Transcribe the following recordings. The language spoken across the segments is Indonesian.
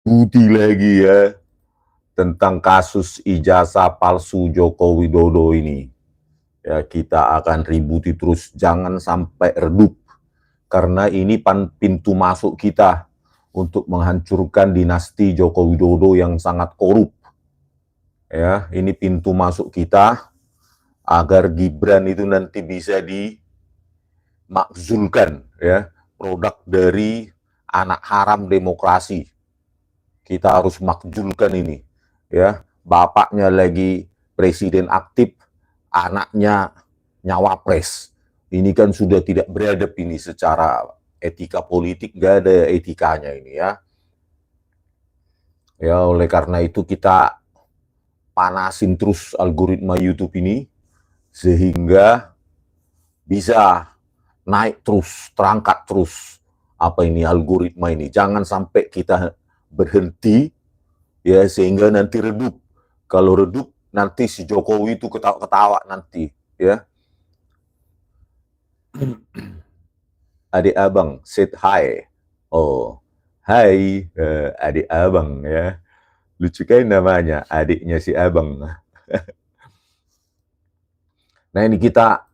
Bukti lagi ya tentang kasus ijazah palsu Joko Widodo ini. Ya, kita akan ributi terus, jangan sampai redup. Karena ini pintu masuk kita untuk menghancurkan dinasti Joko Widodo yang sangat korup. Ya, ini pintu masuk kita agar Gibran itu nanti bisa dimakzulkan, ya, produk dari anak haram demokrasi. Kita harus makzulkan ini, ya. Bapaknya lagi presiden aktif, anaknya nyawapres. Ini kan sudah tidak beradab ini secara etika politik, gak ada etikanya ini ya. Ya, oleh karena itu kita panasin terus algoritma YouTube ini sehingga bisa naik terus, terangkat terus apa ini algoritma ini. Jangan sampai kita berhenti ya sehingga nanti redup. Kalau redup nanti si Jokowi itu ketawa-ketawa nanti ya. Adik abang, said hi. Oh, hai adik abang ya. Lucu kan namanya, adiknya si abang. Nah ini kita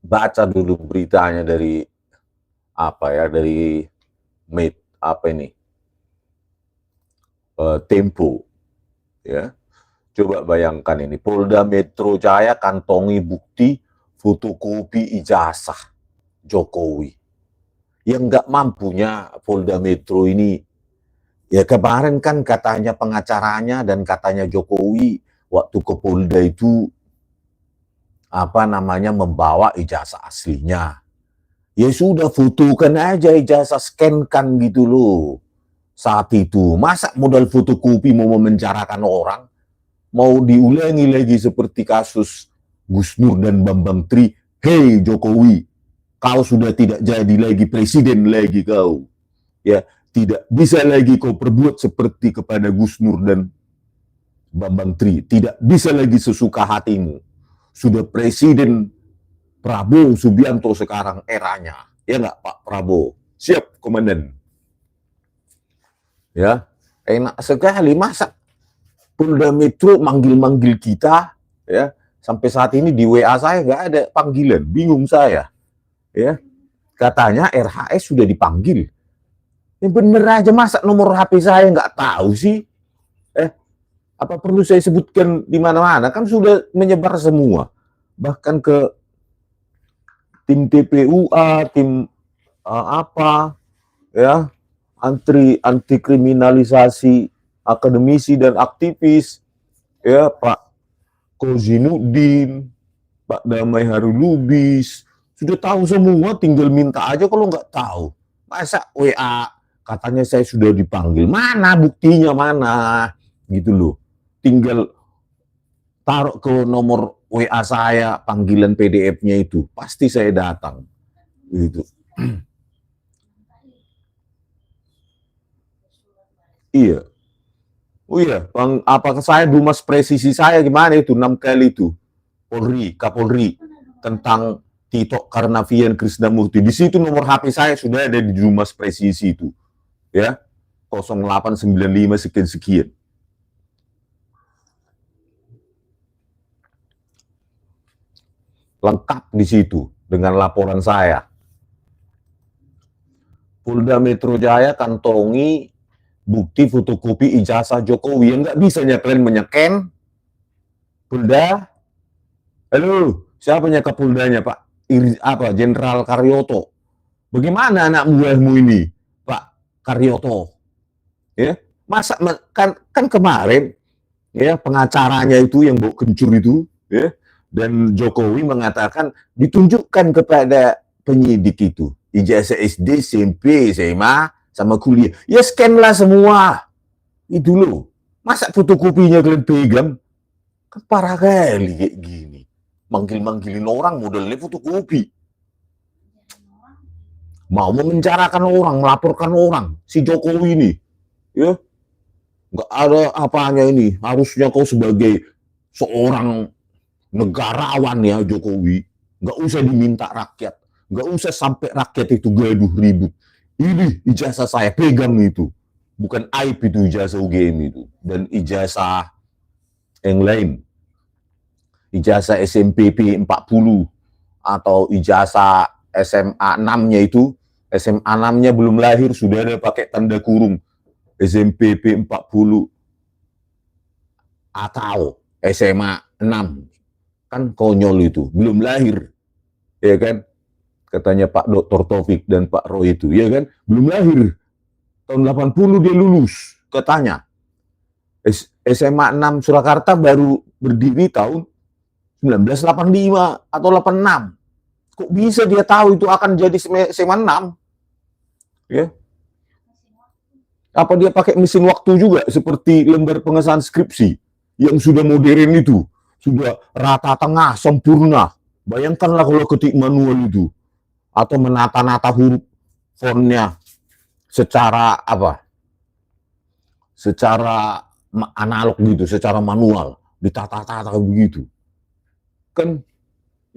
baca dulu beritanya dari apa ya, dari apa ini, Tempo ya. Coba bayangkan ini, Polda Metro Jaya kantongi bukti fotokopi ijazah Jokowi. Yang nggak mampunya Polda Metro ini, ya kemarin kan katanya pengacaranya dan katanya Jokowi waktu ke Polda itu apa namanya membawa ijazah aslinya. Ya sudah, fotokan aja ijazah, scan-kan gitu loh. Saat itu, masa modal fotokopi mau memenjarakan orang? Mau diulangi lagi seperti kasus Gus Nur dan Bambang Tri. Hei Jokowi, kau sudah tidak jadi lagi presiden lagi kau. Ya, tidak bisa lagi kau perbuat seperti kepada Gus Nur dan Bambang Tri. Tidak bisa lagi sesuka hatimu. Sudah presiden Prabowo Subianto sekarang eranya. Ya nggak Pak Prabowo? Siap, Komandan. Ya, enak sekali. Masa Polda Metro manggil-manggil kita, ya, sampai saat ini di WA saya nggak ada panggilan, bingung saya, ya. Katanya RHS sudah dipanggil. Ya bener aja, masa nomor HP saya nggak tahu sih? Apa perlu saya sebutkan di mana-mana? Kan sudah menyebar semua, bahkan ke tim TPUA, tim apa, ya, anti kriminalisasi akademisi dan aktivis, ya Pak Kozinuddin, Pak Damai Harulubis, sudah tahu semua, tinggal minta aja kalau nggak tahu. Masa WA katanya saya sudah dipanggil, mana buktinya mana, gitu loh. Tinggal taruh ke nomor WA saya, panggilan PDF-nya itu, pasti saya datang. Gitu. Iya. Oh iya, Bang, apakah saya Dumas presisi saya gimana itu 6 kali itu Polri, Kapolri tentang Tito Karnavian Krisnamurti. Di situ nomor HP saya sudah ada di Dumas presisi itu. Ya. 0895 sekian-sekian. Lengkap di situ dengan laporan saya. Polda Metro Jaya kantongi bukti fotokopi ijazah Jokowi. Yang nggak bisa kalian menyeken. Polda, halo, siapanya Kapoldanya Pak? Jenderal Karyoto. Bagaimana anak buahmu ini, Pak Karyoto? Ya, masa kan kemarin ya pengacaranya itu yang bawa kencur itu, ya, dan Jokowi mengatakan ditunjukkan kepada penyidik itu ijazah SD, SMP, SMA, sama kuliah. Ya scan lah semua. Itu loh. Masa fotokopinya kalian pegang? Kan parah kali kayak gini. Manggil-manggilin orang modelnya fotokopi. Mau memenjarakan orang, melaporkan orang. Si Jokowi ini. Ya, nggak ada apanya ini. Harusnya kau sebagai seorang negarawan ya Jokowi, nggak usah diminta rakyat, nggak usah sampai rakyat itu gaduh ribut. Ini ijazah saya pegang itu, Bukan aib itu ijazah UGM itu. Dan ijazah yang lain. Ijazah SMPP 40 atau ijazah SMA 6-nya itu, SMA 6-nya belum lahir sudah ada pakai tanda kurung SMPP 40 atau SMA 6. Kan konyol itu, belum lahir. Ya kan? Katanya Pak Dr. Taufik dan Pak Roy itu, ya kan? Belum lahir. Tahun 80 dia lulus, katanya. SMA 6 Surakarta baru berdiri tahun 1985 atau 86. Kok bisa dia tahu itu akan jadi SMA 6? Ya. Apa dia pakai mesin waktu juga seperti lembar pengesahan skripsi yang sudah modern itu, sudah rata tengah sempurna. Bayangkanlah kalau ketik manual itu atau menata-nata huruf fontnya secara apa? Secara analog gitu, secara manual, ditata-tata begitu. Kan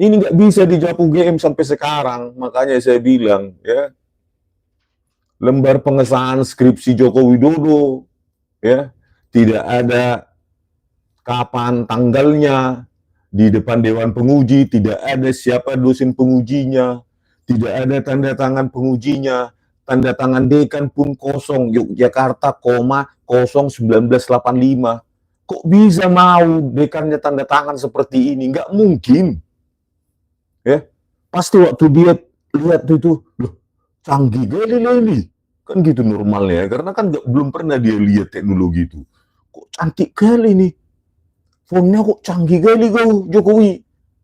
ini nggak bisa dijawab UGM sampai sekarang. Makanya saya bilang, ya, lembar pengesahan skripsi Joko Widodo, ya, tidak ada kapan tanggalnya, di depan Dewan Penguji tidak ada siapa dosen pengujinya, tidak ada tanda tangan pengujinya, tanda tangan dekan pun kosong, Yogyakarta, 1985. Kok bisa mau dekannya tanda tangan seperti ini? Nggak mungkin. Ya, pasti waktu dia lihat itu, loh, canggih kali ini. Kan gitu normalnya, karena kan belum pernah dia lihat teknologi itu. Kok cantik kali nih. Fontnya kok canggih kali kau, Jokowi.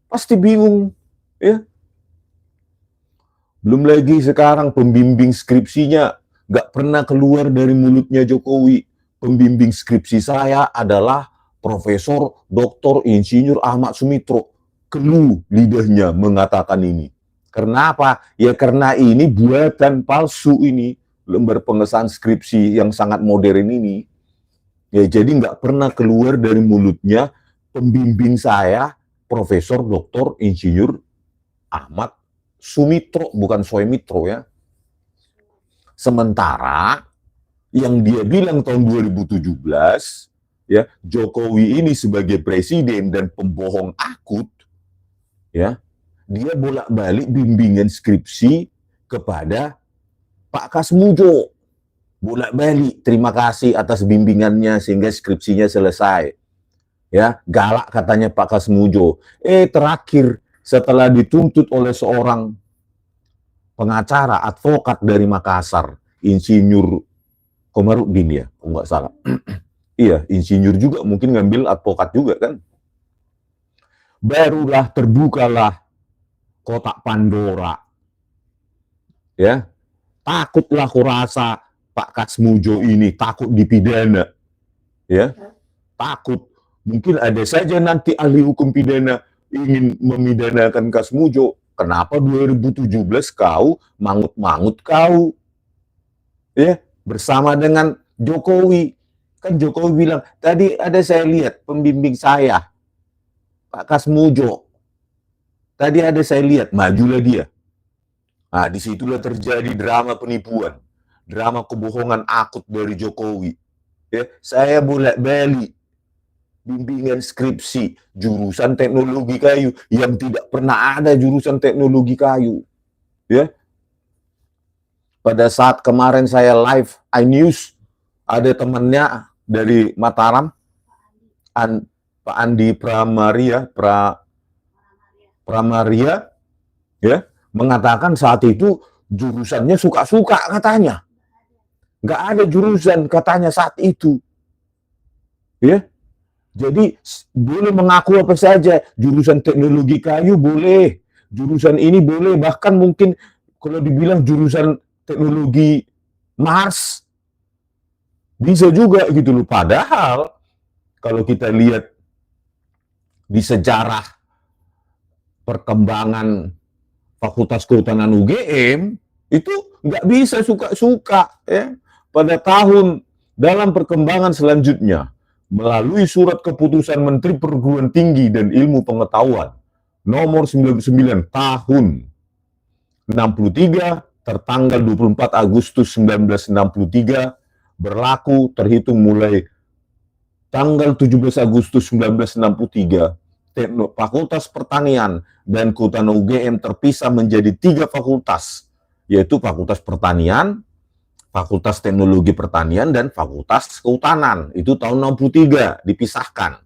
Pasti bingung. Ya. Belum lagi sekarang pembimbing skripsinya nggak pernah keluar dari mulutnya Jokowi. Pembimbing skripsi saya adalah Profesor Dr. Insinyur Ahmad Sumitro. Keluh lidahnya mengatakan ini. Kenapa? Ya karena ini buatan palsu ini. Lembar pengesahan skripsi yang sangat modern ini. Ya jadi nggak pernah keluar dari mulutnya pembimbing saya, Profesor Dr. Insinyur Ahmad Sumitro, bukan Soemitro ya. Sementara yang dia bilang tahun 2017, ya, Jokowi ini sebagai presiden dan pembohong akut, ya, dia bolak-balik bimbingan skripsi kepada Pak Kasmujo. Bolak-balik, terima kasih atas bimbingannya sehingga skripsinya selesai. Ya, galak katanya Pak Kasmujo. Terakhir setelah dituntut oleh seorang pengacara, advokat dari Makassar, Insinyur Komarudin ya, kalau nggak salah. Iya, insinyur juga, mungkin ngambil advokat juga kan. Barulah terbukalah kotak Pandora. Ya, takutlah kurasa Pak Kasmujo ini takut dipidana. Ya, takut. Mungkin ada saja nanti ahli hukum pidana ingin memidanakan Kasmujo. Kenapa 2017 kau mangut-mangut kau? Ya, bersama dengan Jokowi. Kan Jokowi bilang, tadi ada saya lihat pembimbing saya, Pak Kasmujo. Tadi ada saya lihat, majulah dia. Nah, disitulah terjadi drama penipuan, drama kebohongan akut dari Jokowi. Ya, saya bolak-balik bimbingan skripsi jurusan teknologi kayu yang tidak pernah ada jurusan teknologi kayu. Ya, pada saat kemarin saya live iNews, ada temannya dari Mataram, Pak Andi Pramaria, ya, mengatakan saat itu jurusannya suka-suka katanya. Nggak ada jurusan katanya saat itu. Ya, jadi boleh mengaku apa saja, jurusan teknologi kayu boleh, jurusan ini boleh, bahkan mungkin kalau dibilang jurusan teknologi Mars bisa juga gitu loh. Padahal kalau kita lihat di sejarah perkembangan Fakultas Kehutanan UGM itu nggak bisa suka-suka ya. Pada tahun dalam perkembangan selanjutnya melalui surat keputusan Menteri Perguruan Tinggi dan Ilmu Pengetahuan nomor 99 tahun 63 tertanggal 24 Agustus 1963 berlaku terhitung mulai tanggal 17 Agustus 1963, Fakultas Pertanian dan Kehutanan UGM terpisah menjadi 3 fakultas, yaitu Fakultas Pertanian, Fakultas Teknologi Pertanian, dan Fakultas Kehutanan. Itu tahun 63 dipisahkan.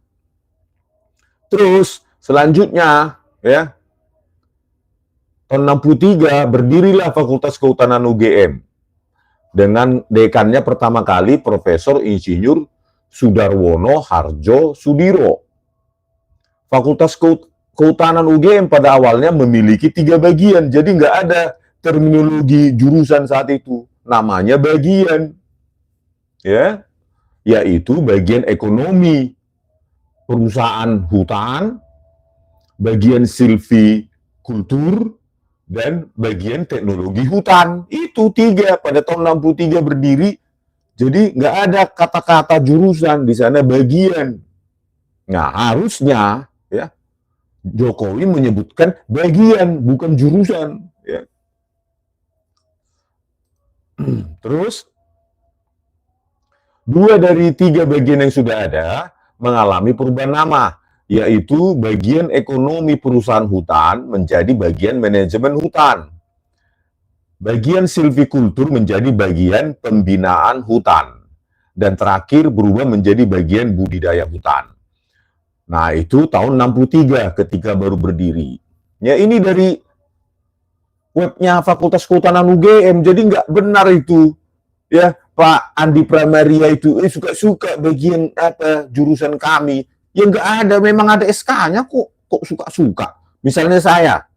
Terus selanjutnya, ya, tahun 63 berdirilah Fakultas Kehutanan UGM dengan dekannya pertama kali Profesor Insinyur Sudarwono Harjo Sudiro. Fakultas Kehutanan UGM pada awalnya memiliki 3 bagian, jadi nggak ada terminologi jurusan saat itu, namanya bagian, ya, yaitu bagian ekonomi, perusahaan hutan, bagian silvikultur, dan bagian teknologi hutan. Itu 3 pada tahun 63 berdiri. Jadi nggak ada kata-kata jurusan di sana, bagian. Nah, harusnya ya Jokowi menyebutkan bagian, bukan jurusan. Ya. Terus 2 dari 3 bagian yang sudah ada mengalami perubahan nama, yaitu bagian ekonomi perusahaan hutan menjadi bagian manajemen hutan. Bagian silvikultur menjadi bagian pembinaan hutan. Dan terakhir berubah menjadi bagian budidaya hutan. Nah, itu tahun 63 ketika baru berdiri. Ya, ini dari webnya Fakultas Kehutanan UGM, jadi nggak benar itu. Ya, Pak Andi Pramaria itu suka-suka bagian apa jurusan kami. Ya nggak ada, memang ada SK-nya kok suka-suka. Misalnya saya,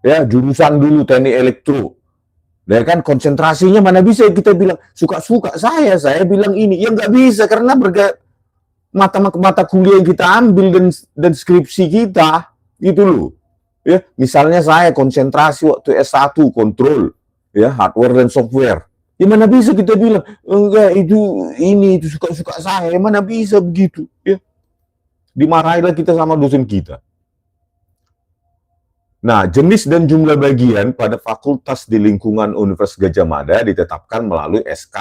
ya jurusan dulu teknik elektro, ya kan konsentrasinya mana bisa kita bilang suka-suka saya bilang ini, ya nggak bisa karena mata kuliah yang kita ambil dan skripsi kita gitu loh, ya misalnya saya konsentrasi waktu S1 kontrol, ya hardware dan software, ya mana bisa kita bilang enggak itu suka-suka saya, mana bisa begitu, ya dimarahilah kita sama dosen kita. Nah, jenis dan jumlah bagian pada fakultas di lingkungan Universitas Gadjah Mada ditetapkan melalui SK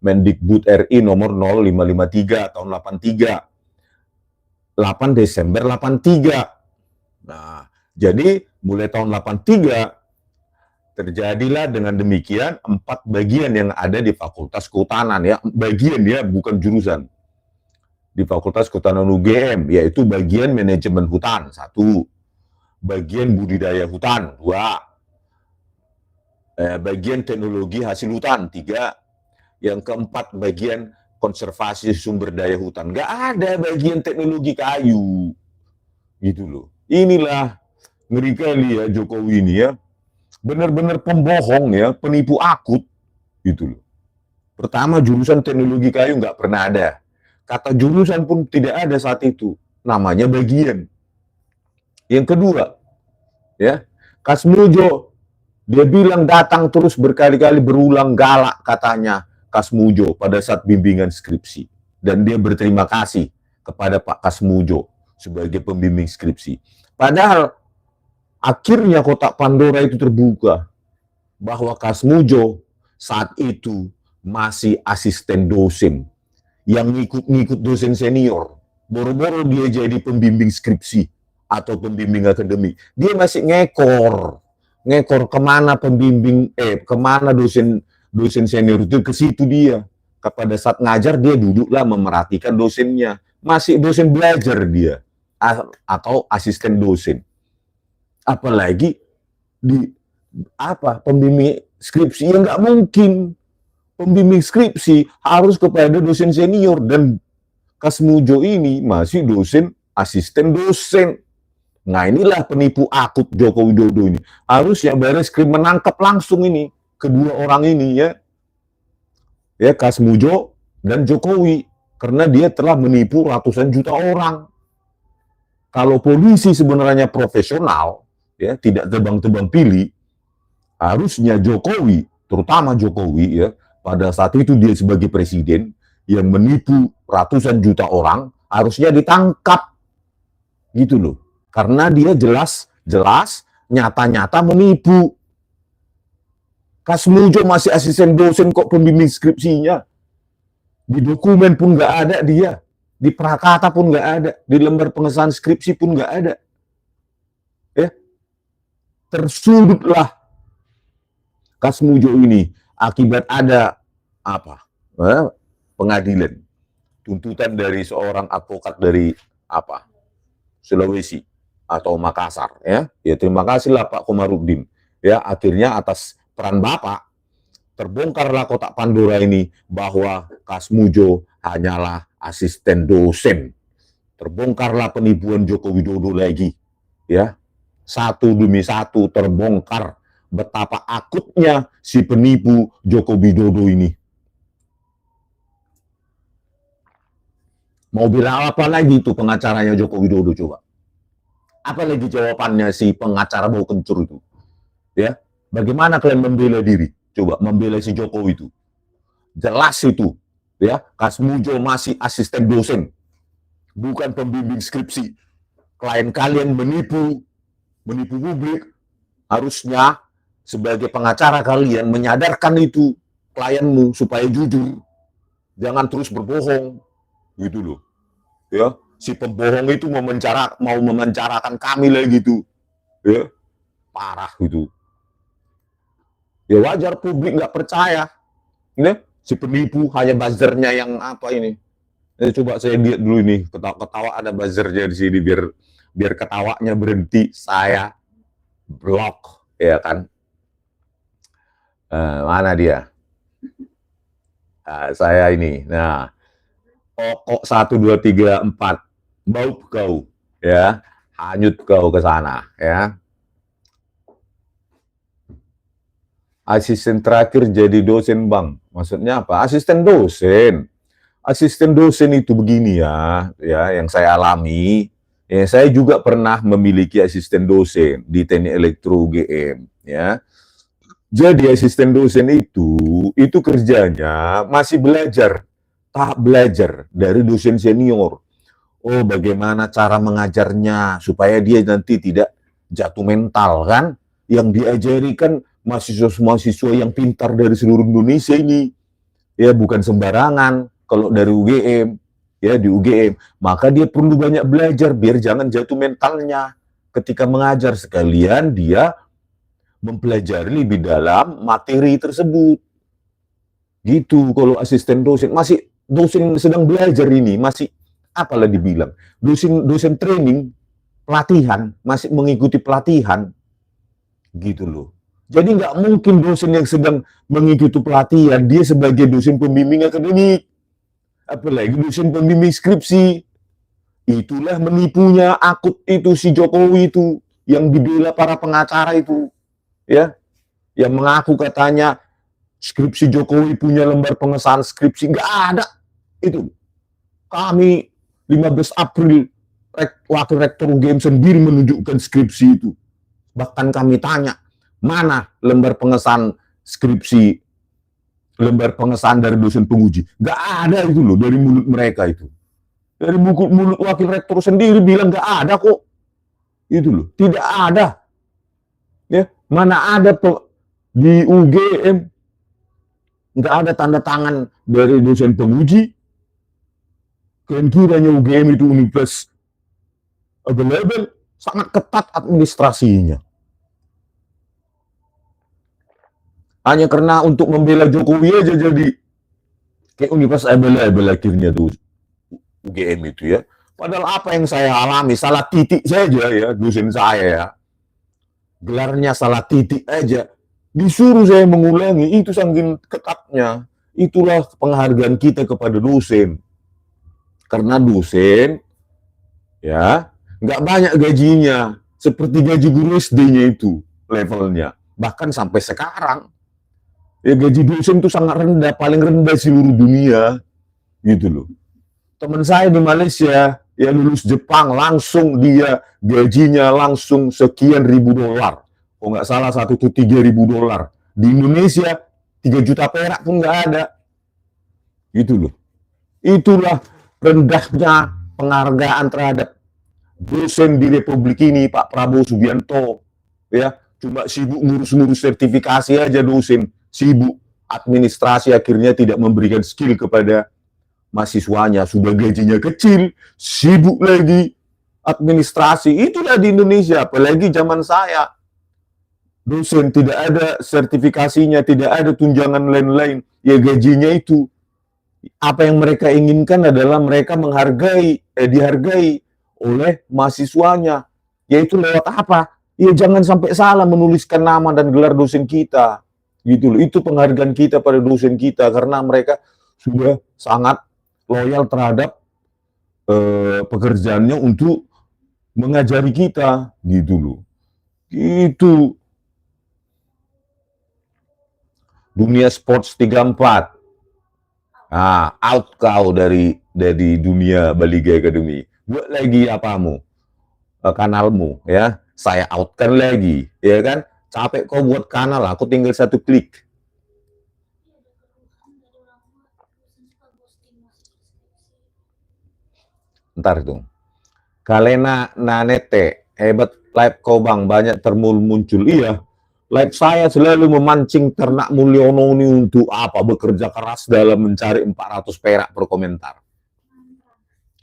Mendikbud RI nomor 0553 tahun 83. 8 Desember 83. Nah, jadi mulai tahun 83 terjadilah dengan demikian 4 bagian yang ada di Fakultas Kehutanan, ya, bagian ya, bukan jurusan. Di Fakultas Kehutanan UGM, yaitu bagian manajemen hutan 1, bagian budidaya hutan 2, bagian teknologi hasil hutan 3, yang keempat bagian konservasi sumber daya hutan. Nggak ada bagian teknologi kayu, gitu loh. Inilah ngeri kali ya Jokowi ini ya, benar-benar pembohong ya, penipu akut, gitu loh. Pertama, jurusan teknologi kayu nggak pernah ada. Kata jurusan pun tidak ada saat itu, namanya bagian. Yang kedua, ya, Kasmujo, dia bilang datang terus berkali-kali berulang galak katanya Kasmujo pada saat bimbingan skripsi. Dan dia berterima kasih kepada Pak Kasmujo sebagai pembimbing skripsi. Padahal akhirnya kotak Pandora itu terbuka bahwa Kasmujo saat itu masih asisten dosen yang ngikut-ngikut dosen senior. Boro-boro dia jadi pembimbing skripsi atau pembimbing akademik, dia masih ngekor kemana kemana dosen senior itu, ke situ dia. Pada saat ngajar dia duduklah memerhatikan dosennya, masih dosen belajar dia atau asisten dosen. Apalagi di pembimbing skripsi, ya nggak mungkin. Pembimbing skripsi harus kepada dosen senior, dan Kasmujo ini masih dosen asisten dosen. Nah, inilah penipu akut Joko Widodo ini. Harusnya Barreskrim menangkap langsung ini kedua orang ini, ya Kasmujo dan Jokowi, karena dia telah menipu ratusan juta orang. Kalau polisi sebenarnya profesional, ya tidak tebang-tebang pilih, harusnya Jokowi, terutama Jokowi, ya pada saat itu dia sebagai presiden yang menipu ratusan juta orang, harusnya ditangkap, gitu loh. Karena dia jelas nyata-nyata menipu. Kasmujo masih asisten dosen kok pembimbing skripsinya. Di dokumen pun nggak ada dia. Di prakata pun nggak ada. Di lembar pengesahan skripsi pun nggak ada. Ya, tersudutlah Kasmujo ini akibat ada apa? Pengadilan. Tuntutan dari seorang advokat dari apa? Sulawesi atau Makassar, ya. Ya terima kasihlah Pak Komarudin. Ya, akhirnya atas peran Bapak terbongkarlah kotak Pandora ini bahwa Kasmujo hanyalah asisten dosen. Terbongkarlah penipuan Joko Widodo lagi, ya. Satu demi satu terbongkar betapa akutnya si penipu Joko Widodo ini. Mau bilang apa lagi itu pengacaranya Joko Widodo coba? Apa lagi jawabannya si pengacara bau kencur itu? Ya, bagaimana kalian membela diri? Coba membela si Jokowi itu. Jelas itu, ya, Kasmujo masih asisten dosen, bukan pembimbing skripsi. Klien kalian menipu publik. Harusnya sebagai pengacara kalian menyadarkan itu klienmu supaya jujur, jangan terus berbohong, gitu loh. Ya, si pembohong itu mau memenjarakan kami lagi gitu, ya, parah gitu. Ya wajar publik nggak percaya. Ini si penipu hanya buzzernya yang apa ini? Coba saya lihat dulu ini, ketawa ada buzzernya di sini biar ketawanya berhenti. Saya blok, ya kan? Mana dia? Saya ini. Nah, pokok 1, 2, 3, 4. Bau kau, ya. Hanyut kau ke sana, ya. Asisten terakhir jadi dosen, Bang. Maksudnya apa? Asisten dosen. Asisten dosen itu begini ya yang saya alami. Ya, saya juga pernah memiliki asisten dosen di Teknik Elektro UGM, ya. Jadi asisten dosen itu kerjanya masih belajar, tahap belajar dari dosen senior. Oh, bagaimana cara mengajarnya supaya dia nanti tidak jatuh mental, kan? Yang diajari kan mahasiswa-mahasiswa yang pintar dari seluruh Indonesia ini. Ya, bukan sembarangan. Kalau dari UGM, ya di UGM, maka dia perlu banyak belajar biar jangan jatuh mentalnya ketika mengajar. Sekalian dia mempelajari lebih dalam materi tersebut. Gitu kalau asisten dosen. Masih dosen sedang belajar ini, masih apalah dibilang. Dosen training, pelatihan, masih mengikuti pelatihan. Gitu loh. Jadi nggak mungkin dosen yang sedang mengikuti pelatihan, dia sebagai dosen pembimbing akademik. Apalagi dosen pembimbing skripsi. Itulah menipunya akut itu si Jokowi itu, yang dibela para pengacara itu. Ya, yang mengaku katanya skripsi Jokowi punya lembar pengesahan skripsi. Nggak ada. Itu. Kami 15 April, Wakil Rektor UGM sendiri menunjukkan skripsi itu. Bahkan kami tanya, mana lembar pengesahan skripsi, lembar pengesahan dari dosen penguji? Nggak ada itu loh dari mulut mereka itu. Dari mulut wakil rektor sendiri bilang nggak ada kok. Itu loh, tidak ada. Ya, mana ada di UGM nggak ada tanda tangan dari dosen penguji. Kalian kiranya UGM itu universitas available, sangat ketat administrasinya. Hanya karena untuk membela Jokowi aja jadi kayak universitas available akhirnya tuh UGM itu ya. Padahal apa yang saya alami, salah titik saja ya dosen saya ya. Gelarnya salah titik aja. Disuruh saya mengulangi, itu saking ketatnya. Itulah penghargaan kita kepada dosen. Karena dosen ya nggak banyak gajinya. Seperti gaji guru SD-nya itu levelnya. Bahkan sampai sekarang. Ya gaji dosen itu sangat rendah, paling rendah seluruh dunia, gitu loh. Teman saya di Malaysia, ya lulus Jepang, langsung dia gajinya langsung sekian ribu dolar. Oh nggak salah satu tuh 3.000 dolar. Di Indonesia 3 juta perak pun nggak ada. Gitu loh. Itulah rendahnya penghargaan terhadap dosen di Republik ini, Pak Prabowo Subianto. Ya, cuma sibuk ngurus-ngurus sertifikasi aja dosen. sibuk administrasi, akhirnya tidak memberikan skill kepada mahasiswanya. Sudah gajinya kecil, sibuk lagi administrasi. Itulah di Indonesia, apalagi zaman saya. Dosen tidak ada sertifikasinya, tidak ada tunjangan lain-lain. Ya gajinya itu. Apa yang mereka inginkan adalah mereka dihargai oleh mahasiswanya. Yaitu lewat apa? Ya jangan sampai salah menuliskan nama dan gelar dosen kita. Gitu loh. Itu penghargaan kita pada dosen kita karena mereka sudah sangat loyal terhadap pekerjaannya untuk mengajari kita, gitu loh. Itu dunia sports 34. Ah, out kau dari dunia Baliga Academy. Buat lagi apamu? Kanalmu ya. Saya outkan lagi, ya kan? Capek kau buat kanal, aku tinggal satu klik. Ntar itu. Kalena nanete, hebat live kau bang, banyak muncul. Iya, live saya selalu memancing ternak Mulyono ini untuk apa? Bekerja keras dalam mencari 400 perak per komentar.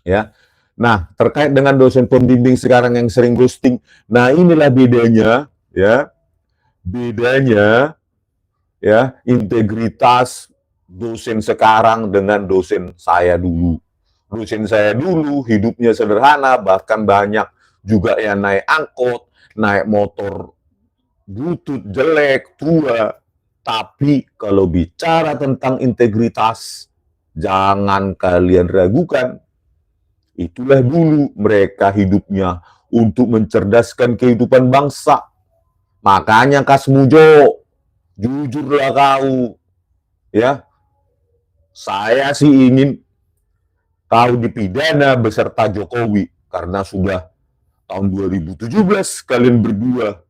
Ya. Nah, terkait dengan dosen pembimbing sekarang yang sering ghosting, nah inilah bedanya, ya. Bedanya, ya, integritas dosen sekarang dengan dosen saya dulu. Dosen saya dulu hidupnya sederhana, bahkan banyak juga yang naik angkot, naik motor butut, jelek, tua. Tapi kalau bicara tentang integritas, jangan kalian ragukan. Itulah dulu mereka hidupnya untuk mencerdaskan kehidupan bangsa. Makanya Kasmujo, jujurlah kau. Ya, saya sih ingin kau dipidana beserta Jokowi karena sudah tahun 2017 kalian berdua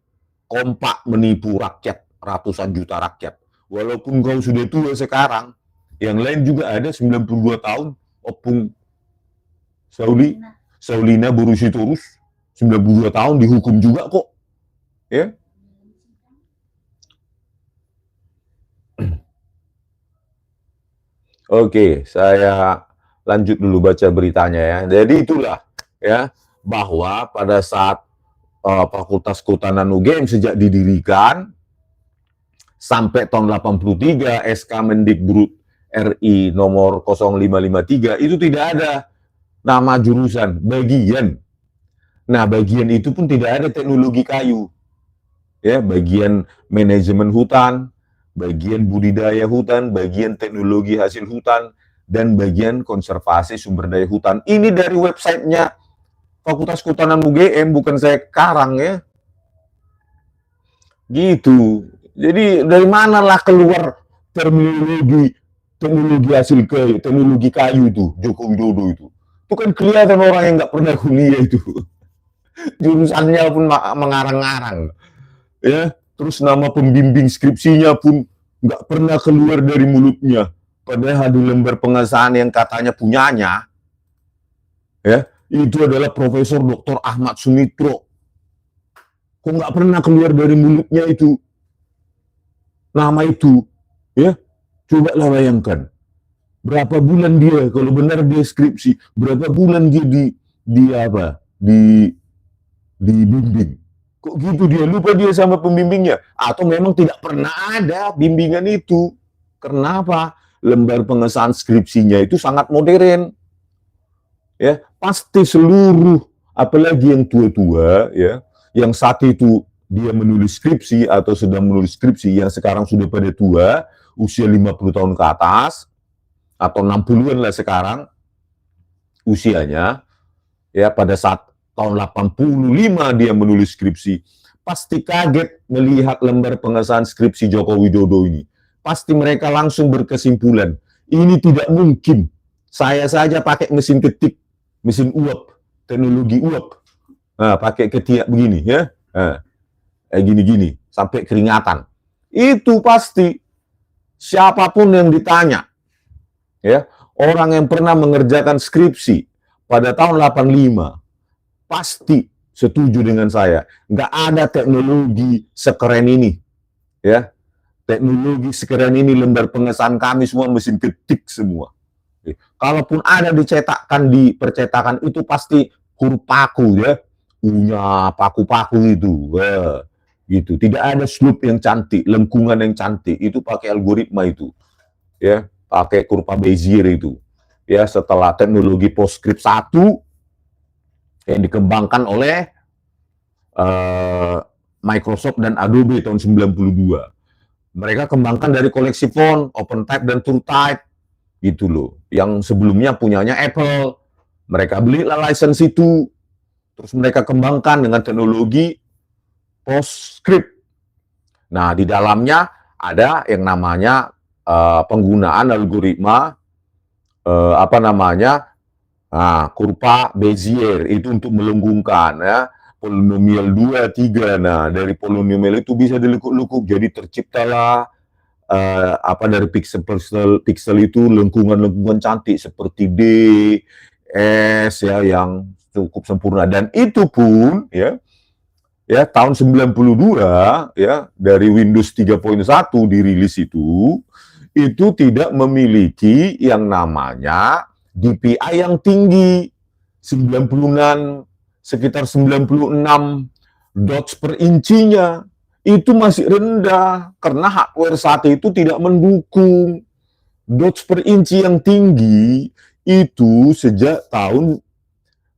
kompak menipu rakyat, ratusan juta rakyat. Walaupun kau sudah tua sekarang, yang lain juga ada 92 tahun, Opung Saulina Borusitorus, 92 tahun dihukum juga kok. Ya. Oke, saya lanjut dulu baca beritanya ya. Jadi itulah ya, bahwa pada saat Fakultas Kehutanan UGM sejak didirikan sampai tahun 83 SK Mendikbud RI nomor 0553 itu tidak ada nama jurusan, bagian. Nah, bagian itu pun tidak ada teknologi kayu. Ya, bagian manajemen hutan, bagian budidaya hutan, bagian teknologi hasil hutan, dan bagian konservasi sumber daya hutan. Ini dari websitenya Fakultas Kehutanan UGM, bukan saya karang ya. Gitu. Jadi dari manalah keluar teknologi hasil kayu, teknologi kayu itu, Joko Widodo itu. Itu kan kelihatan orang yang nggak pernah kuliah itu. Jurusannya pun mengarang-arang. Ya, terus nama pembimbing skripsinya pun nggak pernah keluar dari mulutnya. Padahal di lembar pengesahan yang katanya punyanya, ya, itu adalah Profesor Dr. Ahmad Sumitro. Kok nggak pernah keluar dari mulutnya itu nama itu, ya? Coba lah bayangkan. Berapa bulan dia, kalau benar dia skripsi, berapa bulan dia dibimbing. Kok gitu dia, lupa dia sama pembimbingnya? Atau memang tidak pernah ada bimbingan itu? Kenapa? Lembar pengesahan skripsinya itu sangat modern. Ya, pasti seluruh, apalagi yang tua-tua, ya, yang saat itu dia menulis skripsi atau sedang menulis skripsi, yang sekarang sudah pada tua, usia 50 tahun ke atas, atau 60-an lah sekarang usianya, ya, pada saat tahun 85 dia menulis skripsi, pasti kaget melihat lembar pengesahan skripsi Joko Widodo ini. Pasti mereka langsung berkesimpulan, ini tidak mungkin. Saya saja pakai mesin ketik, mesin uap, teknologi uap. Nah, pakai ketiak begini ya. Nah, gini-gini sampai keringatan. Itu pasti siapapun yang ditanya, ya, orang yang pernah mengerjakan skripsi pada tahun 85 pasti setuju dengan saya. Nggak ada teknologi sekeren ini, ya. Teknologi sekarang ini lembar pengesahan kami semua mesin ketik semua. Kalaupun ada dicetakkan di percetakan itu pasti huruf paku ya, punya paku-paku itu, gitu. Tidak ada slope yang cantik, lengkungan yang cantik, itu pakai algoritma itu, ya, pakai kurva Bezier itu, ya. Setelah teknologi PostScript 1 yang dikembangkan oleh Microsoft dan Adobe tahun 92. Mereka kembangkan dari koleksi font, OpenType dan TrueType, gitu loh. Yang sebelumnya punyanya Apple. Mereka belilah license itu, terus mereka kembangkan dengan teknologi PostScript. Nah, di dalamnya ada yang namanya penggunaan algoritma kurva Bezier itu untuk melengkungkan ya. Polinomial 2, 3. Nah, dari polinomial itu bisa dilekuk-lekuk, jadi terciptalah dari pixel itu lengkungan-lengkungan cantik seperti D, S ya, yang cukup sempurna. Dan itu pun ya tahun 92 ya, dari Windows 3.1 dirilis itu tidak memiliki yang namanya DPI yang tinggi, 96 sekitar 96 dots per incinya. Itu masih rendah karena hardware saat itu tidak mendukung dots per inci yang tinggi. Itu sejak tahun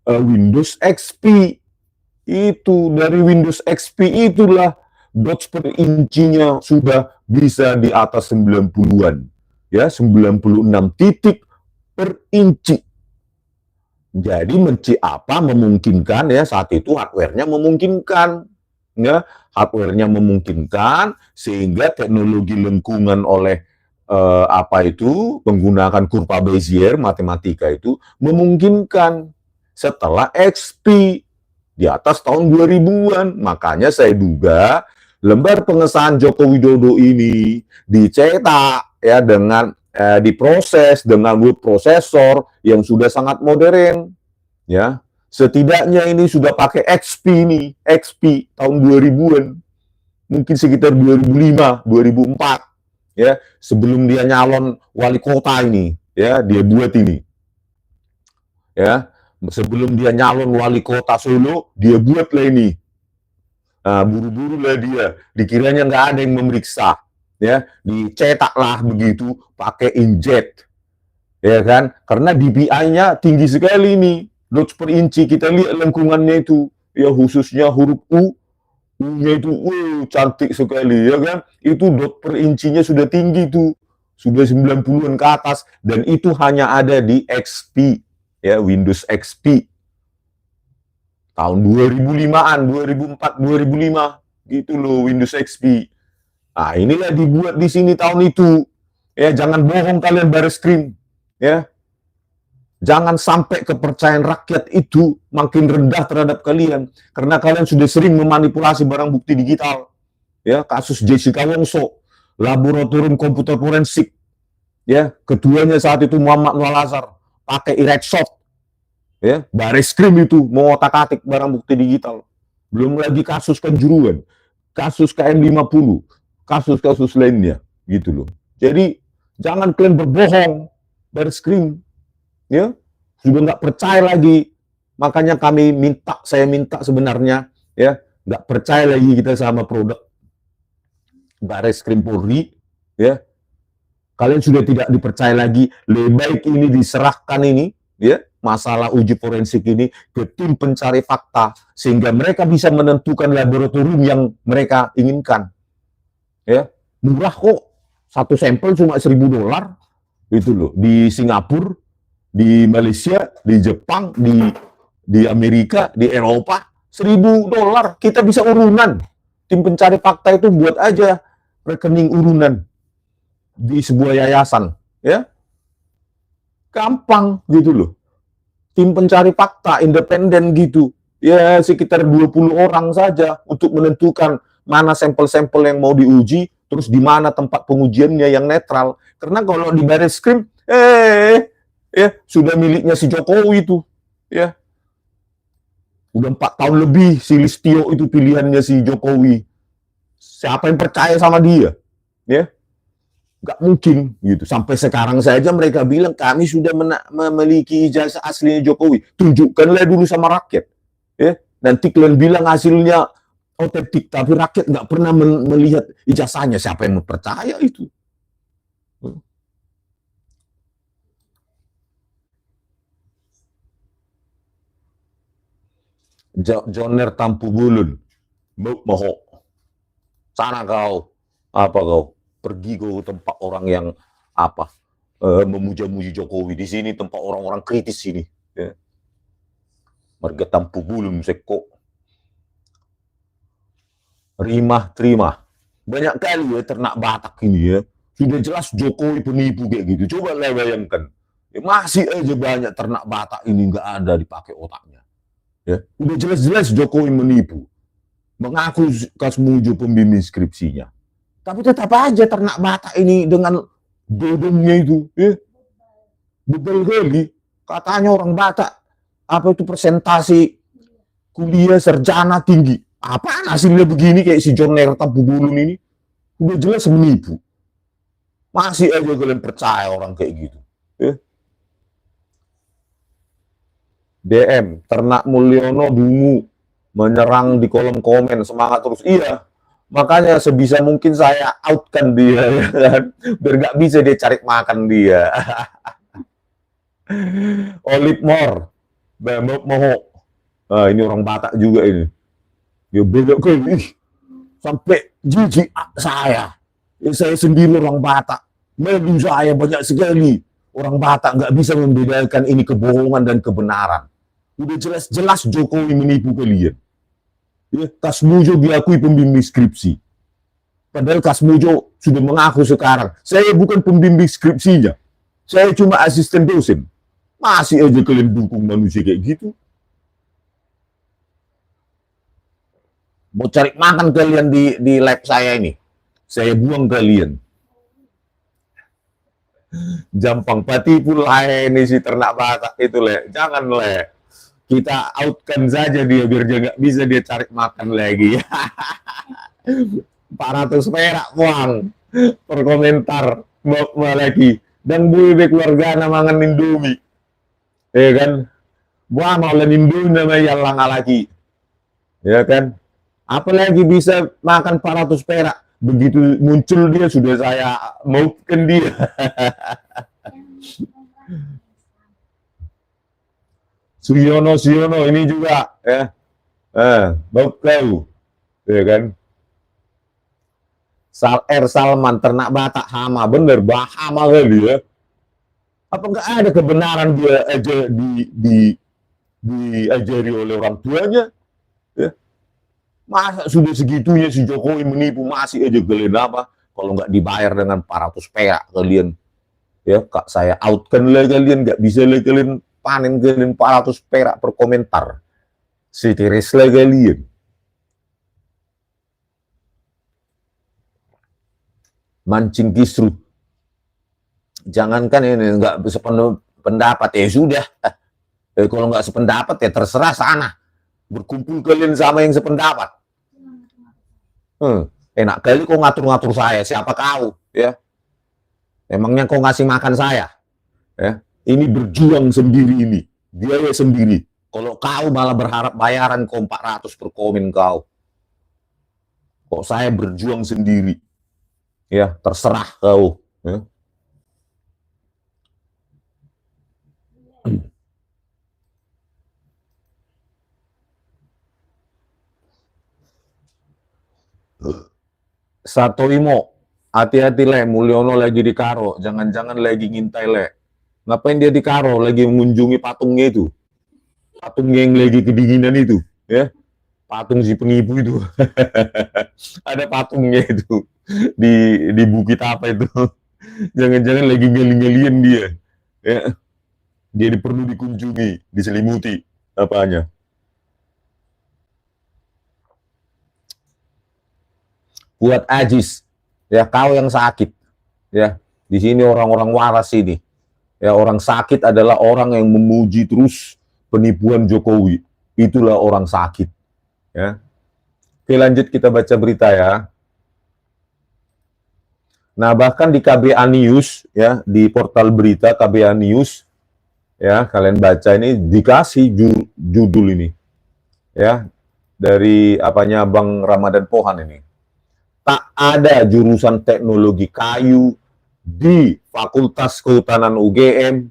Windows XP. Itu dari Windows XP itulah dots per incinya sudah bisa di atas 90-an. Ya, 96 titik per inci. Jadi memungkinkan ya, saat itu hardware-nya memungkinkan. Ya, hardware-nya memungkinkan sehingga teknologi lengkungan oleh menggunakan kurva Bezier matematika itu memungkinkan setelah XP di atas tahun 2000-an. Makanya saya duga lembar pengesahan Joko Widodo ini dicetak ya dengan diproses dengan word processor yang sudah sangat modern ya. Setidaknya ini sudah pakai XP tahun 2000-an. Mungkin sekitar 2005, 2004 ya, sebelum dia nyalon wali kota ini ya, dia buat ini. Ya, sebelum dia nyalon wali kota Solo, dia buatlah ini. Nah, buru-buru lah dia, dikiranya nggak ada yang memeriksa. Ya, dicetaklah begitu pakai inkjet, ya kan? Karena DPI-nya tinggi sekali nih, dots per inci. Kita lihat lengkungannya itu, ya khususnya huruf U-nya itu, cantik sekali, ya kan? Itu dot per incinya sudah tinggi tuh, sudah 90-an ke atas, dan itu hanya ada di XP, ya Windows XP. Tahun 2005-an, 2004, 2005, gitu loh Windows XP. Nah, inilah dibuat di sini tahun itu. Ya, jangan bohong kalian Bareskrim. Ya. Jangan sampai kepercayaan rakyat itu makin rendah terhadap kalian karena kalian sudah sering memanipulasi barang bukti digital. Ya, kasus Jessica Wongso, laboratorium komputer forensik. Ya, ketuanya saat itu Muhammad Nur Al-Azhar pakai Ireksoft. Ya, Bareskrim itu mau otak-atik barang bukti digital. Belum lagi kasus Kanjuruhan, kasus KM50, kasus-kasus lainnya, gitu loh. Jadi jangan kalian berbohong, Bareskrim, ya sudah nggak percaya lagi. Makanya saya minta sebenarnya, ya nggak percaya lagi kita sama produk Bareskrim Polri, ya kalian sudah tidak dipercaya lagi. Lebih baik ini diserahkan ini, ya masalah uji forensik ini ke tim pencari fakta sehingga mereka bisa menentukan laboratorium yang mereka inginkan. Ya, murah kok. Satu sampel cuma $1.000 itu loh. Di Singapura, di Malaysia, di Jepang, di Amerika, di Eropa, $1.000. Kita bisa urunan. Tim pencari fakta itu buat aja rekening urunan di sebuah yayasan, ya. Gampang gitu loh. Tim pencari fakta independen gitu. Ya sekitar 20 orang saja untuk menentukan mana sampel-sampel yang mau diuji, terus di mana tempat pengujiannya yang netral. Karena kalau di Bareskrim, ya sudah miliknya si Jokowi itu, ya. Udah 4 tahun lebih si Listio itu pilihannya si Jokowi. Siapa yang percaya sama dia? ya nggak mungkin gitu. Sampai sekarang saja mereka bilang kami sudah memiliki ijazah aslinya Jokowi. Tunjukkanlah dulu sama rakyat, ya. Nanti kalian bilang hasilnya otentik, tapi rakyat nggak pernah melihat ijazahnya. Siapa yang mau percaya itu? Joner Tampu Bulun, moho, sana kau, apa kau, pergi kau ke tempat orang yang apa, memuja-muji Jokowi. Di sini tempat orang-orang kritis sini, ya. Marga Tampu Bulun seko, rimah terima, banyak kali ya ternak Batak ini ya. Sudah jelas Jokowi penipu kayak gitu. Coba lah bayangkan, ya, masih aja banyak ternak Batak ini nggak ada dipakai otaknya. Ya, udah jelas-jelas Jokowi menipu, mengaku Kasmujo pembimbing skripsinya, tapi tetap aja ternak Batak ini dengan bodohnya itu, ya, bebel kali. Katanya orang Batak apa itu presentasi kuliah sarjana tinggi, apa hasilnya begini kayak si Joner Tampu Bulun ini, udah jelas menipu. Masih aja kalian percaya orang kayak gitu, ya. DM, Ternak Mulyono dungu, menyerang di kolom komen, semangat terus. Iya, makanya sebisa mungkin saya outkan dia, ya kan? Biar nggak bisa dia cari makan dia. Olip Mor, Bemok Moho. Nah, ini orang Batak juga ini. Ya beda kali, sampai jijik saya. Ya, saya sendiri orang Batak. Melu saya banyak sekali. Orang Batak nggak bisa membedakan ini kebohongan dan kebenaran. Udah jelas-jelas Jokowi menipu kalian. Ya, Kasmujo diakui pembimbing skripsi. Padahal Kasmujo sudah mengaku sekarang, saya bukan pembimbing skripsinya. Saya cuma asisten dosen. Masih aja kalian dukung manusia kayak gitu. Mau cari makan kalian di lab saya ini. Saya buang kalian. Jampang patipu lah ini si ternak Batak itu, Le. Jangan, Le. Kita outkan saja dia biar dia nggak bisa dia cari makan lagi. 400 perak buang per komentar lagi. Dan bui keluarga mangan Indomie, ya kan? Buang oleh Indomie namanya yang lagi, ya kan? Apalagi bisa makan 400 perak. Begitu muncul dia sudah saya maukan dia. Siono ini juga ya, bau, ya kan? Salman ternak Batak hama, bener, hama kali ya. Apa nggak ada kebenaran dia aja diajari oleh orang tuanya? Ya. Masa sudah segitunya si Jokowi menipu, masih aja kalian apa? Kalau nggak dibayar dengan 400 perak kalian, ya kak saya outkan lah kalian, nggak bisa lah kalian panen kalian 400 perak per komentar. Setiris lah kalian. Mancing kisru. Jangankan ini nggak sependapat, ya sudah. Kalau nggak sependapat ya terserah sana. Berkumpul kalian sama yang sependapat. Enak kali kok ngatur-ngatur saya, siapa kau, ya. Emangnya kau ngasih makan saya, ya. Ini berjuang sendiri ini, biaya sendiri. Kalau kau malah berharap bayaran kau 400 per komen kau. Kok saya berjuang sendiri, ya terserah kau, ya. Satoimo, hati-hati Le, Mulyono lagi di Karo, jangan-jangan lagi ngintai Le. Ngapain dia di Karo, lagi mengunjungi patungnya itu, patungnya yang lagi kedinginan itu, ya, patung si penipu itu. Ada patungnya itu di bukit apa itu, jangan-jangan lagi gali-galian dia, ya. Dia perlu dikunjungi, diselimuti apanya. Buat Ajis, ya kau yang sakit, ya di sini orang-orang waras ini, ya orang sakit adalah orang yang memuji terus penipuan Jokowi, itulah orang sakit, ya. Oke lanjut kita baca berita ya. Nah, bahkan di KBA News, ya, di portal berita KBA News, ya, kalian baca ini dikasih judul ini, ya, dari apanya Bang Ramadan Pohan ini. Tak ada jurusan teknologi kayu di Fakultas Kehutanan UGM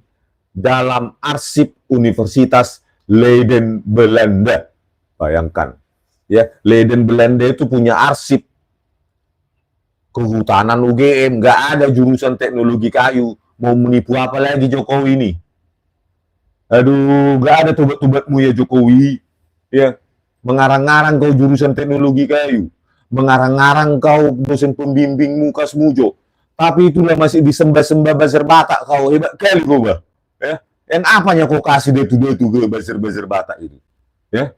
dalam arsip Universitas Leiden Belanda. Bayangkan, ya, Leiden Belanda itu punya arsip kehutanan UGM, nggak ada jurusan teknologi kayu. Mau menipu apa lagi Jokowi ini? Aduh, nggak ada tobat-tobatmu ya Jokowi. Ya, mengarang-arang kau jurusan teknologi kayu, mengarang-arang kau dosen pembimbing Mukas Mujo, tapi itulah masih disembah-sembah Bazar Batak kau, hebat kali kau, bah. Ya, dan apanya kau kasih detu-detu ke Bazar Batak itu, ya,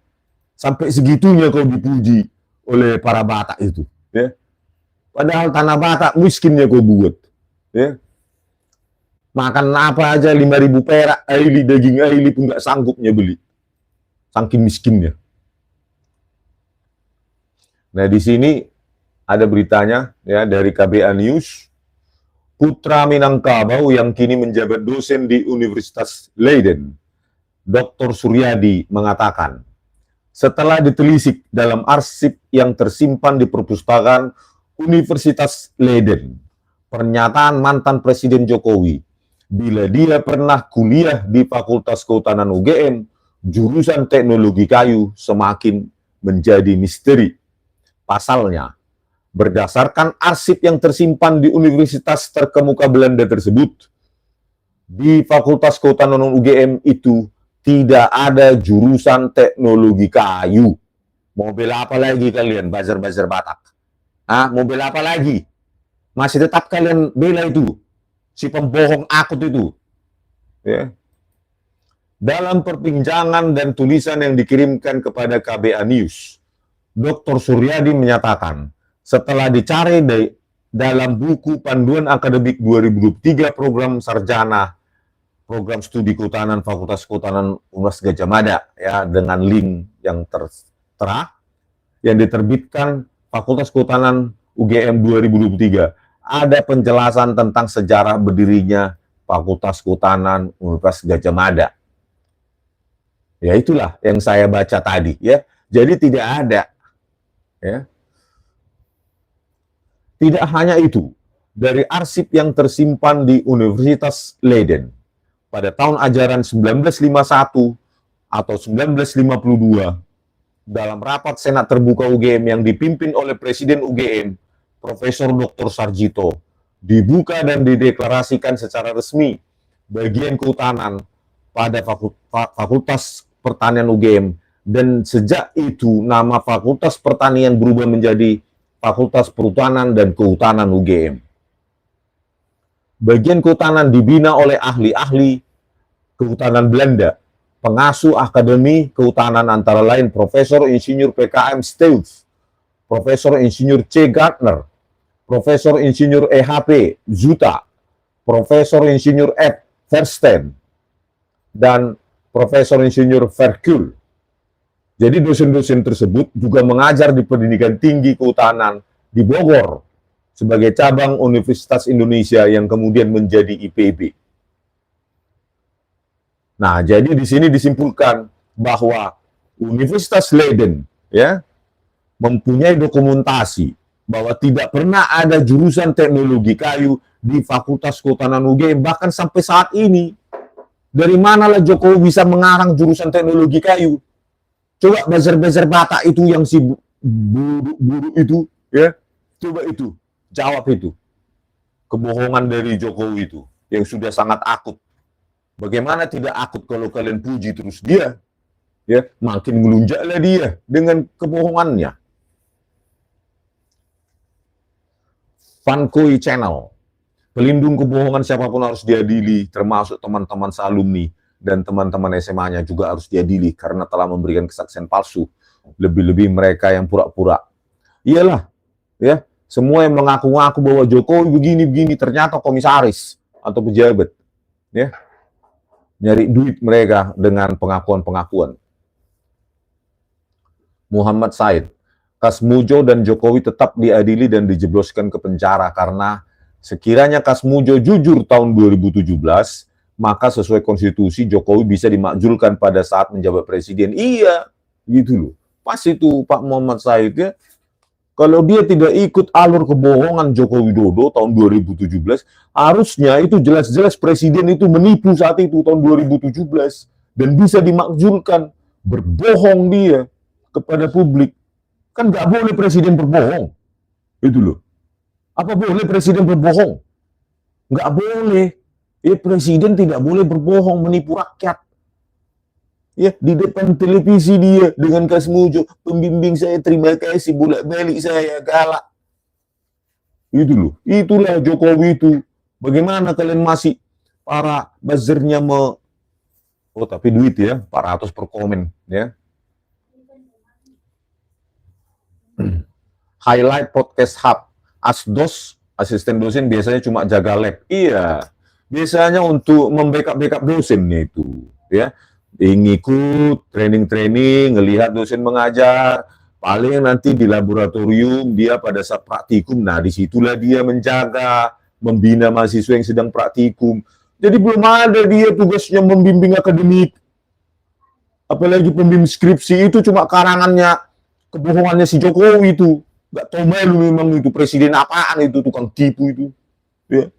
sampai segitunya kau dipuji oleh para Batak itu, ya. Padahal tanah Batak miskinnya kau buat, ya. Makan apa aja 5.000 perak, aili daging aili pun nggak sanggupnya beli, saking miskinnya. Nah, di sini ada beritanya, ya, dari KBA News. Putra Minangkabau yang kini menjabat dosen di Universitas Leiden, Dr. Suryadi, mengatakan, setelah ditelisik dalam arsip yang tersimpan di perpustakaan Universitas Leiden, pernyataan mantan Presiden Jokowi bila dia pernah kuliah di Fakultas Kehutanan UGM, jurusan teknologi kayu, semakin menjadi misteri. Pasalnya, berdasarkan arsip yang tersimpan di universitas terkemuka Belanda tersebut, di Fakultas Kehutanan UGM itu tidak ada jurusan teknologi kayu. Mau bela apa lagi kalian, Bazar-Bazar Batak? Mau bela apa lagi? Masih tetap kalian bela itu, si pembohong akut itu. Ya. Dalam perbincangan dan tulisan yang dikirimkan kepada KBA News, Dr. Suryadi menyatakan, setelah dicari dalam buku Panduan Akademik 2023 Program Sarjana Program Studi Kehutanan Fakultas Kehutanan Universitas Gadjah Mada, ya, dengan link yang tertera yang diterbitkan Fakultas Kehutanan UGM 2023, ada penjelasan tentang sejarah berdirinya Fakultas Kehutanan Universitas Gadjah Mada. Ya, itulah yang saya baca tadi, ya. Jadi tidak ada, ya. Tidak hanya itu, dari arsip yang tersimpan di Universitas Leiden pada tahun ajaran 1951 atau 1952, dalam rapat Senat Terbuka UGM yang dipimpin oleh Presiden UGM, Profesor Dr. Sarjito, dibuka dan dideklarasikan secara resmi bagian kehutanan pada Fakultas Pertanian UGM, dan sejak itu nama Fakultas Pertanian berubah menjadi Fakultas Perhutanan dan Kehutanan UGM. Bagian kehutanan dibina oleh ahli-ahli kehutanan Belanda, pengasuh Akademi Kehutanan antara lain Profesor Insinyur PKM Steels, Profesor Insinyur C. Gardner, Profesor Insinyur EHP Zuta, Profesor Insinyur Ed Versten, dan Profesor Insinyur Verkul. Jadi dosen-dosen tersebut juga mengajar di Pendidikan Tinggi Kehutanan di Bogor sebagai cabang Universitas Indonesia yang kemudian menjadi IPB. Nah, jadi di sini disimpulkan bahwa Universitas Leiden, ya, mempunyai dokumentasi bahwa tidak pernah ada jurusan teknologi kayu di Fakultas Kehutanan UGM, bahkan sampai saat ini. Dari manalah Jokowi bisa mengarang jurusan teknologi kayu? Coba Bazar-Bazar Batak itu yang si buruk itu, ya, coba itu, jawab itu. Kebohongan dari Jokowi itu, yang sudah sangat akut. Bagaimana tidak akut kalau kalian puji terus dia, ya, makin melunjaklah dia dengan kebohongannya. Fankoi Channel, pelindung kebohongan siapapun harus diadili, termasuk teman-teman alumni dan teman-teman SMA-nya juga harus diadili karena telah memberikan kesaksian palsu. Lebih-lebih mereka yang pura-pura. Iyalah, ya, semua yang mengaku-ngaku bahwa Jokowi begini-begini ternyata komisaris atau pejabat, ya, nyari duit mereka dengan pengakuan-pengakuan. Muhammad Said, Kasmujo dan Jokowi tetap diadili dan dijebloskan ke penjara karena Sekiranya Kasmujo jujur tahun 2017, maka sesuai konstitusi Jokowi bisa dimakzulkan pada saat menjabat presiden. Iya, gitu loh. Pas itu Pak Muhammad Said ya, kalau dia tidak ikut alur kebohongan Joko Widodo tahun 2017, harusnya itu jelas-jelas presiden itu menipu saat itu tahun 2017 dan bisa dimakzulkan. Berbohong dia kepada publik. Kan nggak boleh presiden berbohong. Itu loh. Apa boleh presiden berbohong? Nggak boleh. Ya, presiden tidak boleh berbohong, menipu rakyat. Ya, di depan televisi dia dengan Kasmujo, pembimbing saya terima kasih, bolak-balik saya galak. Itu loh. Itulah Jokowi itu. Bagaimana kalian masih para buzzernya oh tapi duit ya, 400 per komen ya. Highlight podcast hub. Asdos, asisten dosen biasanya cuma jaga lab. Iya. Biasanya untuk membackup dosennya itu, ya. Ngikut training-training, ngelihat dosen mengajar, paling nanti di laboratorium dia pada saat praktikum, nah disitulah dia menjaga, membina mahasiswa yang sedang praktikum. Jadi belum ada dia tugasnya membimbing akademik, apalagi pembimbing skripsi, itu cuma karangannya, kebohongannya si Jokowi itu. Gak tau malu memang itu, presiden apaan itu, tukang tipu itu. Ya.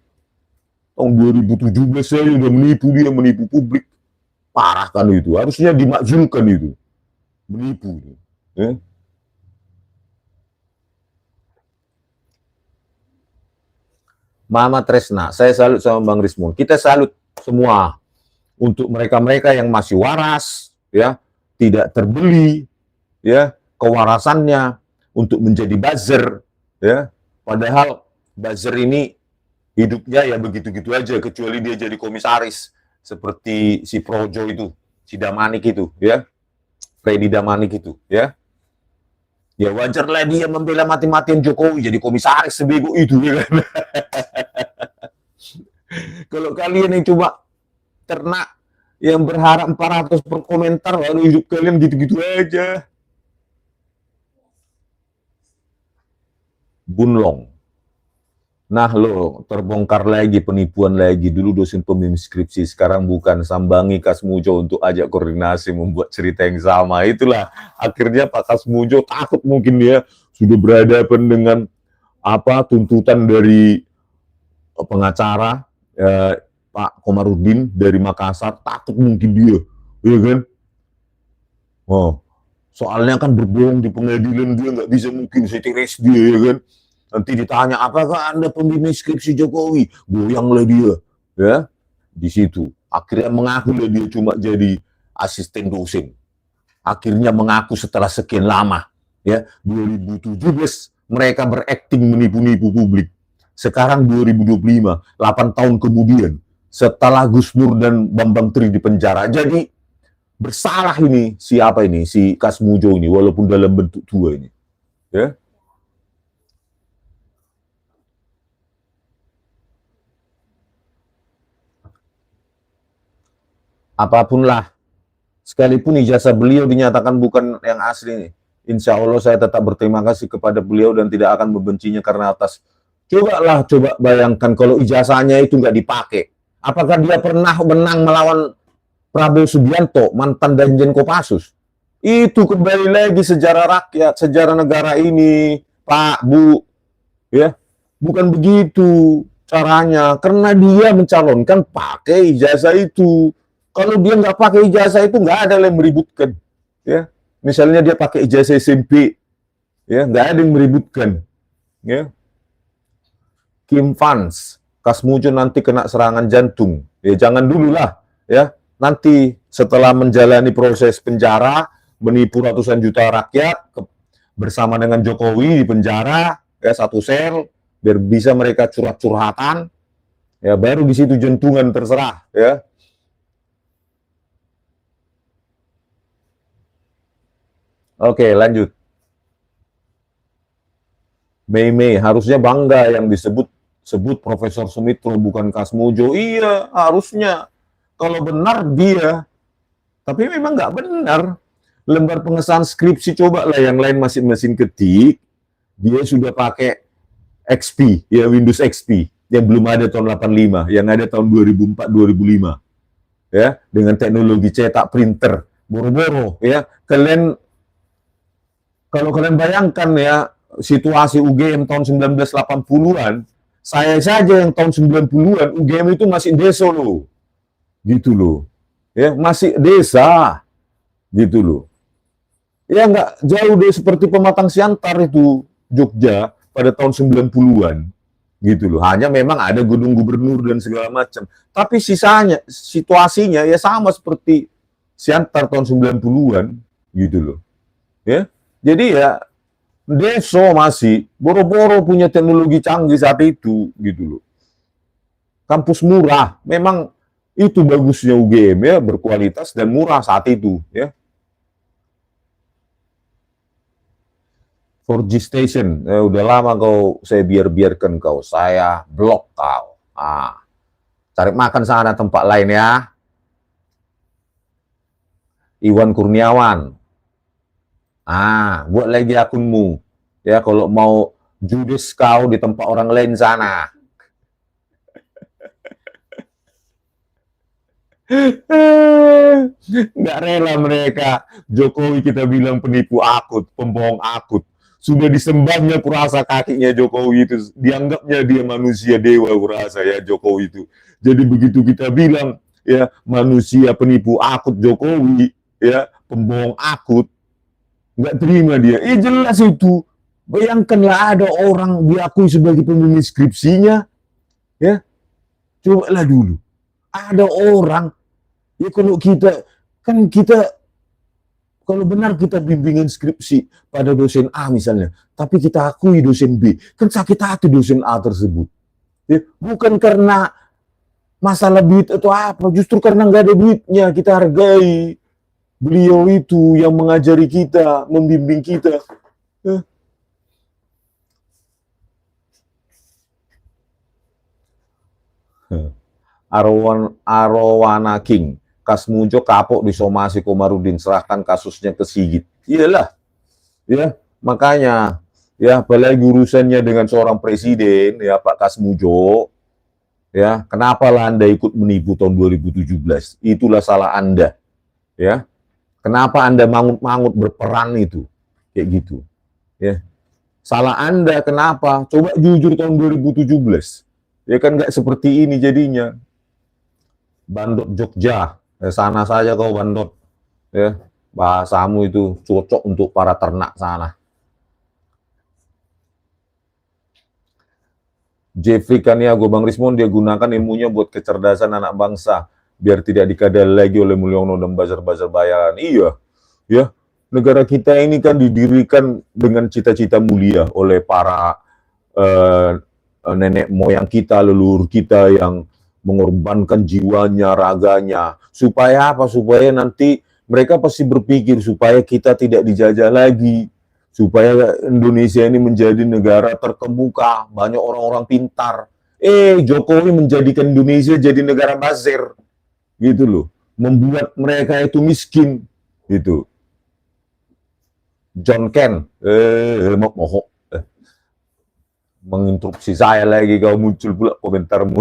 Tahun 2017 saya udah menipu dia, menipu publik. Parah kan itu, harusnya dimakzulkan itu, menipu. Ya. Mama Tresna, saya salut sama Bang Rismon. Kita salut semua untuk mereka-mereka yang masih waras, ya, tidak terbeli, ya, kewarasannya untuk menjadi buzzer, ya. Padahal buzzer ini hidupnya ya begitu-gitu aja, kecuali dia jadi komisaris. Seperti si Projo itu, si Damanik itu, ya, Freddy Damanik itu, ya. Ya wajarlah dia membela mati-matian Jokowi jadi komisaris sebego itu, ya kan? Kalau kalian yang cuma ternak yang berharap 400 per komentar, lalu hidup kalian gitu-gitu aja. Bunlong. Nah lo, terbongkar lagi, penipuan lagi. Dulu dosen pembimbing skripsi, sekarang bukan. Sambangi Kasmujo untuk ajak koordinasi, membuat cerita yang sama. Itulah, akhirnya Pak Kasmujo takut mungkin dia sudah berhadapan dengan tuntutan dari pengacara Pak Komarudin dari Makassar. Takut mungkin dia, ya kan? Oh, soalnya kan berbohong di pengadilan, dia nggak bisa mungkin setiris dia, ya kan? Nanti ditanya, apakah Anda pembimbing skripsi Jokowi? Goyanglah dia, ya. Di situ. Akhirnya mengakulah dia cuma jadi asisten dosen. Akhirnya mengaku setelah sekian lama, ya. 2017 mereka berakting menipu-nipu publik. Sekarang 2025, 8 tahun kemudian, setelah Gus Nur dan Bambang Tri di penjara. Jadi bersalah ini siapa ini, si Kasmujo ini, walaupun dalam bentuk dua ini, ya. Apapun lah, sekalipun ijazah beliau dinyatakan bukan yang asli nih, insya Allah saya tetap berterima kasih kepada beliau dan tidak akan membencinya karena atas. Coba bayangkan kalau ijazahnya itu nggak dipakai. Apakah dia pernah menang melawan Prabowo Subianto, mantan Danjen Kopassus? Itu kembali lagi sejarah rakyat, sejarah negara ini, Pak, Bu, ya, bukan begitu caranya. Karena dia mencalonkan pakai ijazah itu. Kalau dia nggak pakai ijazah itu, nggak ada yang meributkan, ya. Misalnya dia pakai ijazah SMP, ya, nggak ada yang meributkan, ya. Kim Fans, Kasmujo nanti kena serangan jantung, ya jangan dulu lah, ya. Nanti setelah menjalani proses penjara, menipu ratusan juta rakyat bersama dengan Jokowi di penjara, ya, satu sel, biar bisa mereka curhat-curhatan, ya, baru di situ jantungan terserah, ya. Oke, lanjut. Mei harusnya bangga yang sebut Profesor Sumitro bukan Kasmujo. Iya, harusnya. Kalau benar dia. Tapi memang nggak benar. Lembar pengesahan skripsi, coba lah yang lain masih mesin ketik. Dia sudah pakai XP, ya Windows XP. yang belum ada tahun 85, yang ada tahun 2004 2005. Ya, dengan teknologi cetak printer, boro-boro ya. Kalau kalian bayangkan ya, situasi UGM tahun 1980-an, saya saja yang tahun 90-an, UGM itu masih desa loh. Gitu loh. Ya, masih desa. Gitu loh. Ya nggak jauh deh seperti Pematang Siantar itu, Jogja pada tahun 90-an. Gitu loh. Hanya memang ada gedung gubernur dan segala macam. Tapi sisanya, situasinya ya sama seperti Siantar tahun 90-an. Gitu loh. Ya. Jadi ya deso masih boro-boro punya teknologi canggih saat itu gitu loh. Kampus murah, memang itu bagusnya UGM ya, berkualitas dan murah saat itu ya. 4G station, udah lama kau saya biarkan kau, saya blok kau. Cari makan sana tempat lain ya. Iwan Kurniawan. Buat lagi akunmu. Ya, kalau mau judes kau di tempat orang lain sana. Nggak rela mereka. Jokowi kita bilang penipu akut, pembohong akut. Sudah disembahnya kurasa kakinya Jokowi itu. Dianggapnya dia manusia dewa kurasa ya Jokowi itu. Jadi begitu kita bilang ya manusia penipu akut Jokowi, ya pembohong akut, nggak terima dia. Jelas itu. Bayangkanlah ada orang diakui sebagai pembimbing skripsinya, ya. Cobalah dulu. Ada orang, ya kalau kita, kan kita, kalau benar kita bimbingan skripsi pada dosen A misalnya, tapi kita akui dosen B, kan sakit hati dosen A tersebut. Ya, bukan karena masalah duit atau apa, justru karena nggak ada duitnya, kita hargai beliau itu yang mengajari kita, membimbing kita. Arowana King, Kasmujo kapok disomasi Komarudin, serahkan kasusnya ke Sigit. Iyalah, ya makanya ya apalagi urusannya dengan seorang presiden ya Pak Kasmujo, ya kenapa lah Anda ikut menipu tahun 2017? Itulah salah Anda, ya. Kenapa Anda mangut-mangut berperan itu, kayak gitu, ya. Salah Anda kenapa? Coba jujur tahun 2017, ya kan nggak seperti ini jadinya. Bandot Jogja, sana saja kau bandot, ya bahasamu itu cocok untuk para ternak sana. Jeffrey Kaniago, Bang Rismon dia gunakan ilmunya buat kecerdasan anak bangsa biar tidak dikadal lagi oleh Mulyono dan bazar-bazar bayaran. Iya, ya negara kita ini kan didirikan dengan cita-cita mulia oleh para nenek moyang kita, leluhur kita yang mengorbankan jiwanya, raganya, supaya apa? Supaya nanti mereka pasti berpikir supaya kita tidak dijajah lagi, supaya Indonesia ini menjadi negara terkemuka, banyak orang-orang pintar. Jokowi menjadikan Indonesia jadi negara bazir, gitu loh, membuat mereka itu miskin, gitu. John Ken, menginterupsi saya lagi, kau muncul pula komentarmu.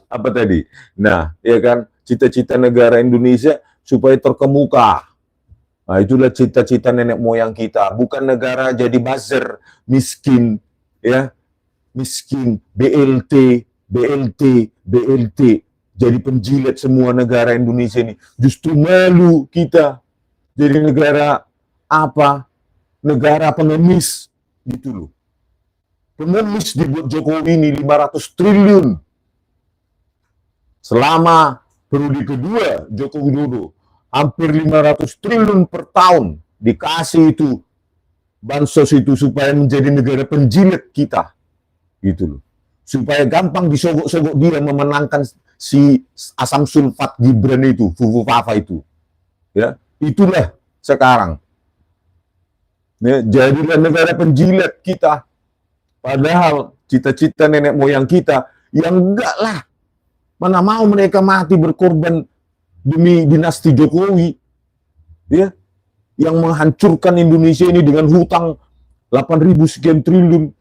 Apa tadi? Nah, ya kan, cita-cita negara Indonesia supaya terkemuka. Nah, itulah cita-cita nenek moyang kita. Bukan negara jadi bazar, miskin, ya, miskin, BLT, BLT, BLT. Jadi penjilat semua negara Indonesia ini. Justru malu kita jadi negara apa? Negara pengemis, gitu loh. Pengemis dibuat Jokowi ini 500 triliun. Selama periode kedua Joko Widodo, hampir 500 triliun per tahun dikasih itu bansos itu supaya menjadi negara penjilat kita. Gitu loh. Supaya gampang disogok-sogok dia memenangkan si asam sulfat Gibran itu, Fufu Fafa itu. Ya, itulah sekarang. Ya, jadilah negara penjilat kita. Padahal cita-cita nenek moyang kita, yang enggak lah. Mana mau mereka mati berkorban demi dinasti Jokowi. Ya, yang menghancurkan Indonesia ini dengan hutang 8.000 sekian triliun.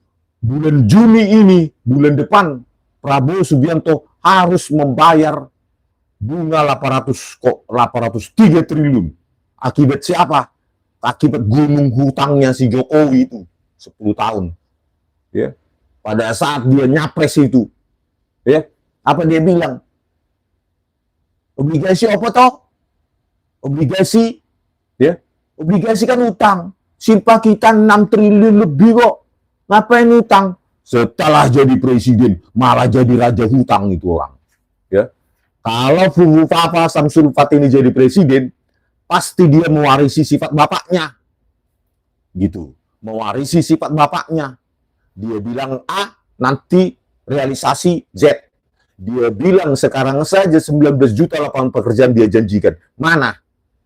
Bulan Juni ini, bulan depan, Prabowo Subianto harus membayar bunga 803 triliun. Akibat siapa? Akibat gunung hutangnya si Jokowi itu 10 tahun. Ya. Pada saat dia nyapres itu, ya, apa dia bilang? Obligasi apa toh? Obligasi, ya. Obligasi kan utang. Silpa kita 6 triliun lebih kok. Ngapain utang? Setelah jadi presiden, malah jadi raja hutang itu orang. Ya. Kalau Papa Samsul Fat ini jadi presiden, pasti dia mewarisi sifat bapaknya. Gitu. Mewarisi sifat bapaknya. Dia bilang A, nanti realisasi Z. Dia bilang sekarang saja 19 juta lapangan pekerjaan dia janjikan. Mana?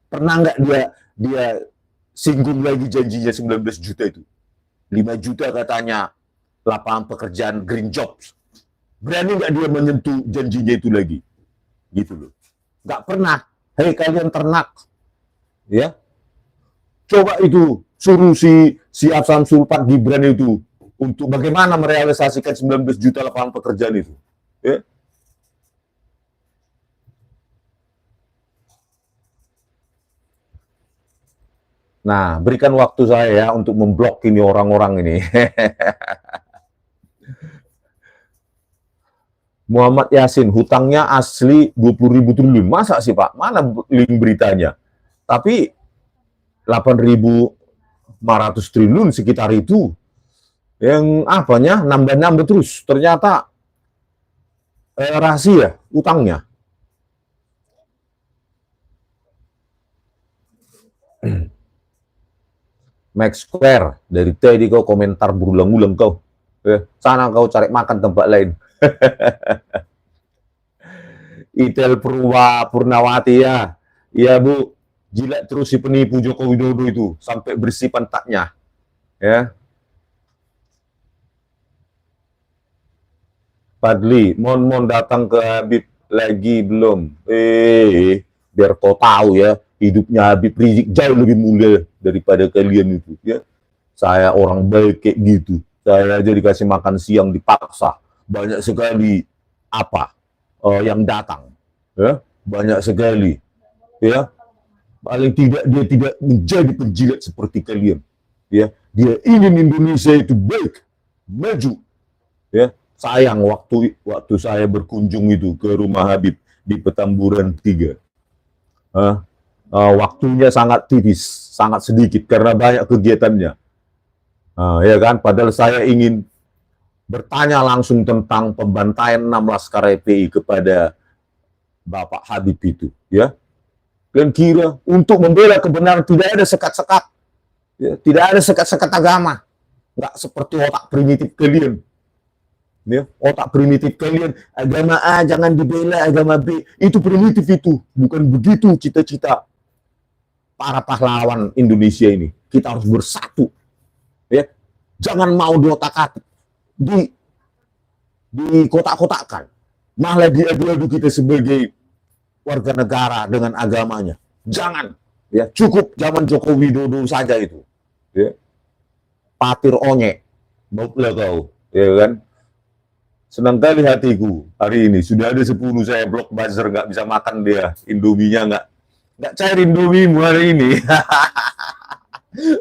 Pernah nggak dia singgung lagi janjinya 19 juta itu? 5 juta katanya lapangan pekerjaan green jobs. Berani nggak dia menyentuh janjinya itu lagi? Gitu loh. Nggak pernah. Hei kalian ternak. Ya. Coba itu suruh si Samsul Fat Gibran itu untuk bagaimana merealisasikan 19 juta lapangan pekerjaan itu. Ya. Nah, berikan waktu saya ya untuk memblok ini orang-orang ini. Muhammad Yasin, hutangnya asli 20.000 triliun. Masa sih Pak? Mana link beritanya? Tapi 8.500 triliun sekitar itu. Yang apanya? Nambah-nambah terus. Ternyata rahasia utangnya. Max Square, dari tadi kau komentar berulang-ulang kau. Sana kau cari makan tempat lain. Itel Purnawati ya. Iya Bu, jilat terus si penipu Joko Widodo itu sampai bersih pantatnya. Ya. Padli, mon datang ke Habib lagi belum? Biar kau tahu ya, hidupnya Habib Rizik jauh lebih mulia daripada kalian itu. Ya. Saya orang baik kayak gitu. Saya aja dikasih makan siang dipaksa. Banyak sekali yang datang, ya, banyak sekali, ya. Paling tidak dia tidak menjadi penjilat seperti kalian, ya. Dia ingin Indonesia itu baik, maju, ya. Sayang waktu saya berkunjung itu ke rumah Habib di Petamburan 3, waktunya sangat tipis, sangat sedikit karena banyak kegiatannya, ya kan. Padahal saya ingin bertanya langsung tentang pembantaian 6 laskar FPI kepada Bapak Habib itu, ya. Kalian kira untuk membela kebenaran tidak ada sekat-sekat, ya, tidak ada sekat-sekat agama, nggak seperti otak primitif kalian, ya. Otak primitif kalian, agama A jangan dibela, agama B itu primitif, itu bukan begitu cita-cita para pahlawan Indonesia ini. Kita harus bersatu, ya. Jangan mau diotak-atik, di kotak-kotakan, malah diadu-adu kita sebagai warga negara dengan agamanya. Jangan, ya, cukup zaman Joko Widodo saja itu, ya. Patir onyek, baiklah kau, ya kan. Senang kali hatiku hari ini sudah ada 10 saya blok buzzer, nggak bisa makan dia, Indominya nggak cair Indomimu hari ini.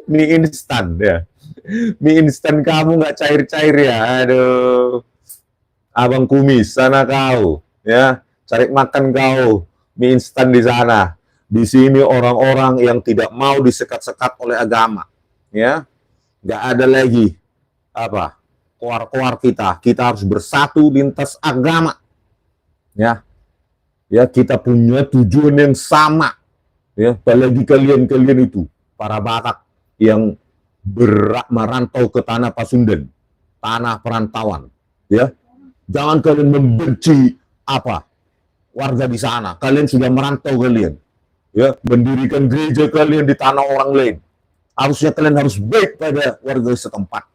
Mie instan ya. Mie instan kamu nggak cair-cair ya, aduh. Abang Kumis, sana kau, ya, cari makan kau, mie instan di sana. Di sini orang-orang yang tidak mau disekat-sekat oleh agama, ya, nggak ada lagi koar-koar kita harus bersatu lintas agama, ya, ya, kita punya tujuan yang sama, ya, apalagi kalian itu para Batak yang merantau ke tanah Pasundan, tanah perantauan, ya. Jangan kalian membenci warga di sana. Kalian sudah merantau kalian, ya, mendirikan gereja kalian di tanah orang lain. Harusnya kalian harus baik pada warga setempat,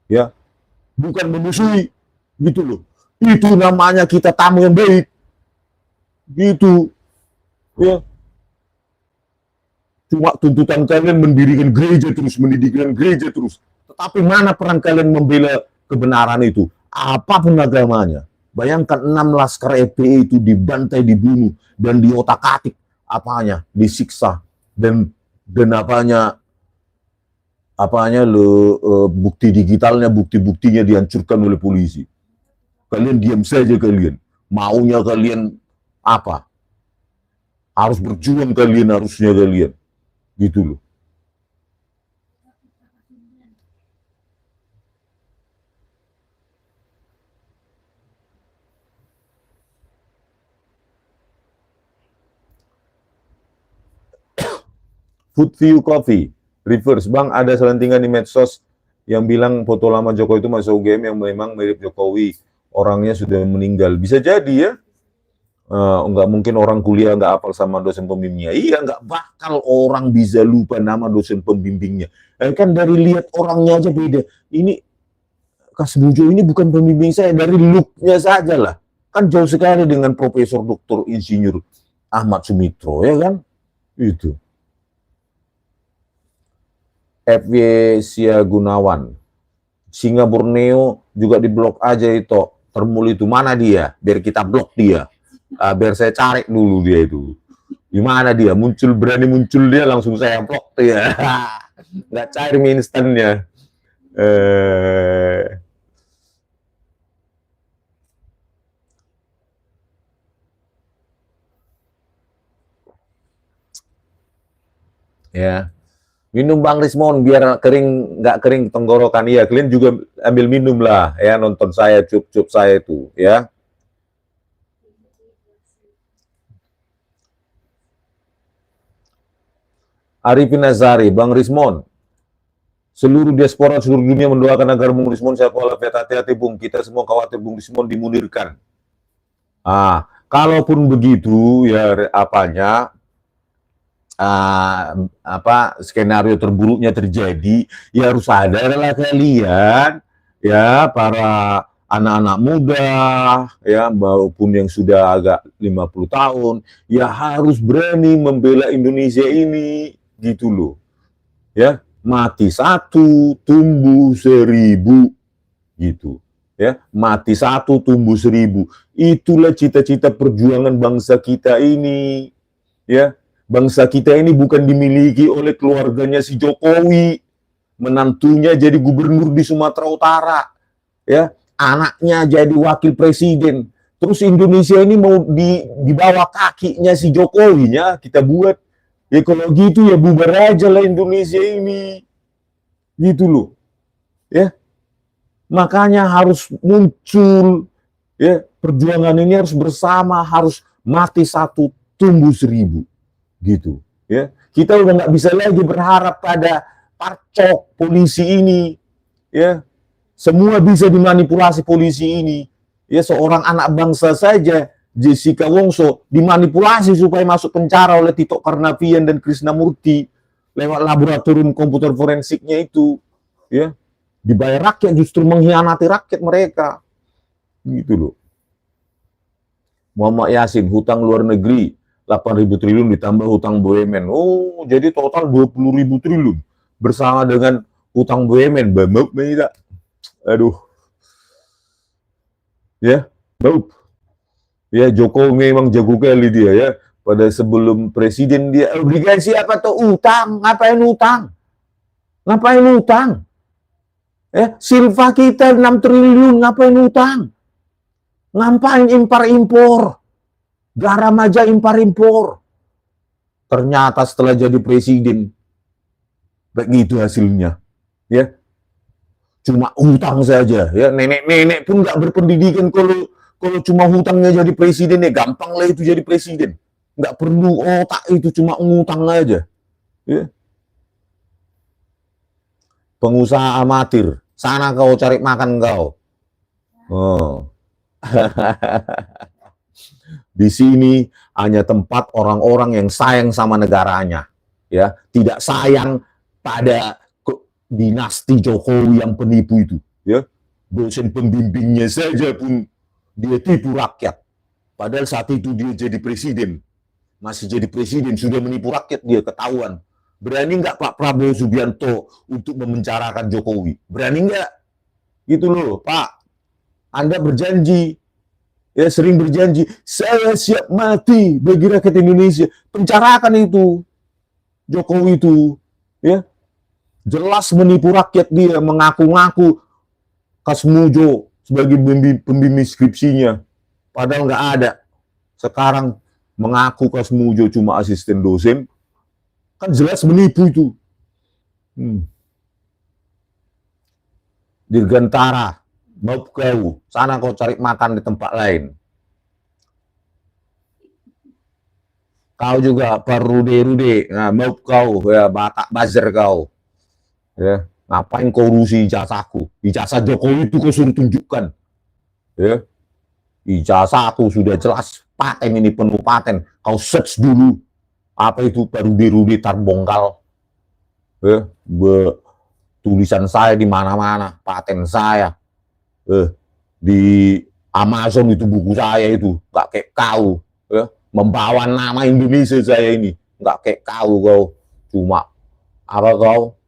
ya, bukan memusuhi, gitu loh. Itu namanya kita tamu yang baik, gitu, ya. Cuma tuntutan kalian mendirikan gereja terus, mendirikan gereja terus. Tetapi mana peran kalian membela kebenaran itu? Apapun agamanya. Bayangkan 6 laskar FPI itu dibantai, dibunuh, dan diotak-atik apanya, disiksa, dan bukti digitalnya, bukti-buktinya dihancurkan oleh polisi. Kalian diam saja kalian. Maunya kalian apa? Harus berjuang kalian, harusnya kalian. Gitu loh. Food View Coffee, reverse. Bang, ada selentingan di medsos yang bilang foto lama Jokowi itu masuk UGM yang memang mirip Jokowi. Orangnya sudah meninggal. Bisa jadi ya. Nggak mungkin orang kuliah nggak hafal sama dosen pembimbingnya. Iya, nggak bakal orang bisa lupa nama dosen pembimbingnya. Kan dari lihat orangnya aja beda. Ini Kas Bujo ini bukan pembimbing saya, dari look-nya saja lah. Kan jauh sekali dengan Profesor Dr. Insinyur Ahmad Sumitro, ya kan? Itu. FW Sia Gunawan. Singa Borneo juga diblok aja itu. Termul itu mana dia? Biar kita blok dia. Biar saya cari dulu dia itu. Gimana dia? Berani muncul dia, langsung saya blok dia. Nggak cair mie instannya. Ya. Minum Bang Rismon biar nggak kering tenggorokan. Iya, kalian juga ambil minum lah ya, nonton saya, cup saya itu ya. Arifin Azari, Bang Rismon, seluruh diaspora seluruh dunia mendoakan agar Bung Rismon sehat walafiat. Hati-hati Bung, kita semua khawatir Bung Rismon dimunirkan. Kalaupun begitu ya skenario terburuknya terjadi, ya harus sadarlah kalian ya, para anak-anak muda ya maupun yang sudah agak 50 tahun ya harus berani membela Indonesia ini, gitu loh ya. Mati 1 tumbuh 1000 gitu ya, mati 1 tumbuh 1000. Itulah cita-cita perjuangan bangsa kita ini ya. Bangsa kita ini bukan dimiliki oleh keluarganya si Jokowi, menantunya jadi gubernur di Sumatera Utara, ya, anaknya jadi wakil presiden. Terus Indonesia ini mau di bawah kakinya si Jokowinya kita buat. Ya kalau gitu ya bubar aja lah Indonesia ini. Gitu loh. Ya. Makanya harus muncul ya, perjuangan ini harus bersama, harus mati 1 tumbuh 1000. Gitu ya, kita udah nggak bisa lagi berharap pada parcok polisi ini ya, semua bisa dimanipulasi polisi ini ya. Seorang anak bangsa saja, Jessica Wongso, dimanipulasi supaya masuk penjara oleh Tito Karnavian dan Krisnamurti lewat laboratorium komputer forensiknya itu ya. Dibayar rakyat, justru mengkhianati rakyat mereka, gitu loh. Muhammad Yasin, hutang luar negeri 8.000 triliun ditambah hutang BUMN. Oh, jadi total 20.000 triliun bersama dengan hutang BUMN. Bambuk tidak? Aduh. Ya, bau. Ya, Jokowi memang jago kali dia ya. Pada sebelum presiden dia obligasi apa tuh utang? Ngapain utang? Ngapain utang? Silva kita 6 triliun, ngapain utang? Ngapain impor-impor? Garam aja impor-impor. Ternyata setelah jadi presiden begitu hasilnya ya, cuma hutang saja ya. Nenek-nenek pun nggak berpendidikan kalau cuma hutangnya jadi presiden ya gampang lah itu jadi presiden, nggak perlu otak, itu cuma ngutang aja ya. Pengusaha amatir, sana kau cari makan kau. Di sini hanya tempat orang-orang yang sayang sama negaranya, ya, tidak sayang pada dinasti Jokowi yang penipu itu, ya. Dosen pembimbingnya saja pun dia tipu rakyat. Padahal saat itu dia jadi presiden, masih jadi presiden sudah menipu rakyat, dia ketahuan. Berani nggak Pak Prabowo Subianto untuk memenjarakan Jokowi? Berani nggak? Gitu loh, Pak. Anda berjanji Ya, sering berjanji, saya siap mati bagi rakyat Indonesia. Penjarakan itu Jokowi itu, ya. Jelas menipu rakyat dia, mengaku-ngaku Kasmujo sebagai pembimbing skripsinya. Padahal nggak ada. Sekarang mengaku Kasmujo cuma asisten dosen, kan jelas menipu itu. Dirgantara, mau kau, sana kau cari makan di tempat lain. Kau juga perrude-rude, nah, mau kau, ya, batak buzzer kau. Ya, ngapain kau urusi ijazahku? Ijazah Jokowi itu kau suruh tunjukkan. Ya, ijazah aku sudah jelas, paten ini penuh paten. Kau search dulu, apa itu perrude-rude tarbongkal. Ya, tulisan saya di mana-mana, paten saya. Di Amazon itu buku saya itu, nggak kayak kau. Ya, membawa nama Indonesia saya ini, nggak kayak kau. Cuma apa kau?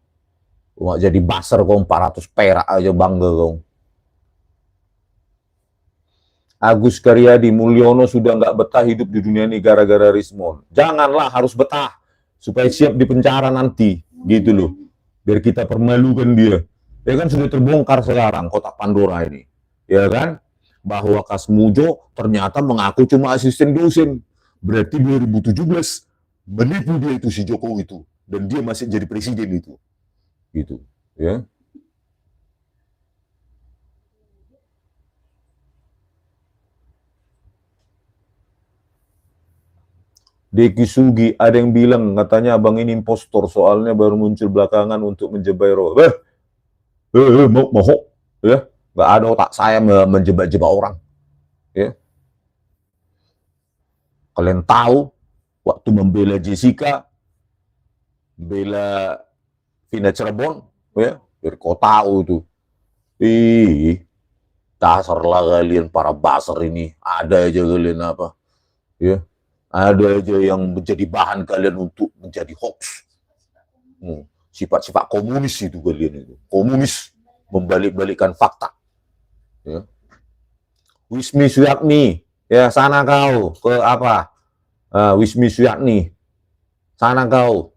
Cuma jadi baser kau 400 perak aja bangga kau. Agus Karyadi Mulyono sudah nggak betah hidup di dunia ini gara-gara Rismon. Janganlah, harus betah supaya siap di penjara nanti, gitu loh. Biar kita permalukan dia. Ya kan sudah terbongkar sekarang kotak Pandora ini, ya kan? Bahwa Kasmujo ternyata mengaku cuma asisten dosen. Berarti 2017 menipu dia itu si Jokowi itu, dan dia masih jadi presiden itu, gitu, ya. Deki Sugi, ada yang bilang katanya abang ini impostor, soalnya baru muncul belakangan untuk menjebak roh. Mohok, ya, nggak ada otak saya menjebak-jebak orang, ya. Kalian tahu waktu membela Jessica, membela Vina Cirebon, ya, biar kau tahu itu. Dasarlah kalian para baser ini, ada aja kalian apa, ya, ada aja yang menjadi bahan kalian untuk menjadi hoax. Sifat-sifat komunis itu kalian itu, komunis membalik-balikkan fakta, ya. Wismi Suyatmi, ya, sana kau ke apa, Wismi Suyatmi, sana kau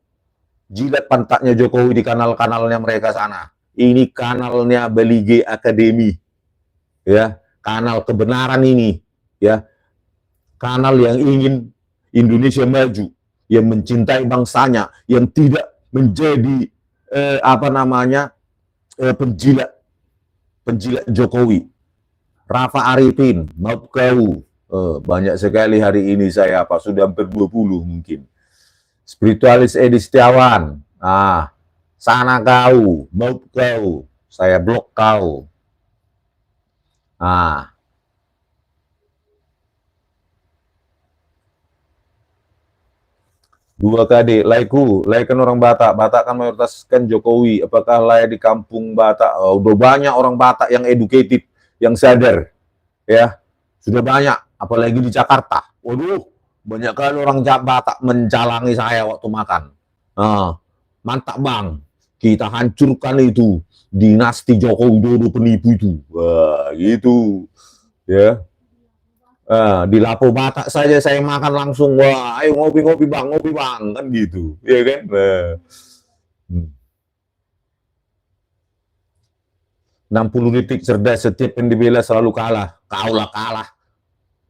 jilat pantatnya Jokowi di kanal-kanalnya mereka sana. Ini kanalnya Balige Academy, ya, kanal kebenaran ini, ya, kanal yang ingin Indonesia maju, yang mencintai bangsanya, yang tidak menjadi penjilat Jokowi. Rafa Arifin, maaf kau, banyak sekali hari ini saya sudah hampir 20 mungkin. Spiritualis Edi Setiawan, sana kau, maaf kau, saya blok kau. Dua KD, laikan orang Batak. Batak kan mayoritas kan Jokowi. Apakah layak di kampung Batak? Udah banyak orang Batak yang educated, yang sadar, ya, sudah banyak. Apalagi di Jakarta. Waduh, banyak kali orang Batak mencalangi saya waktu makan. Mantap bang, kita hancurkan itu dinasti Joko Widodo penipu itu. Wah, gitu, ya. Di Lapo Batak saja saya makan langsung, wah, ayo ngopi bang, kan gitu, ya kan. 60 detik cerdas, setiap yang dibela selalu kalah. Kaulah kalah,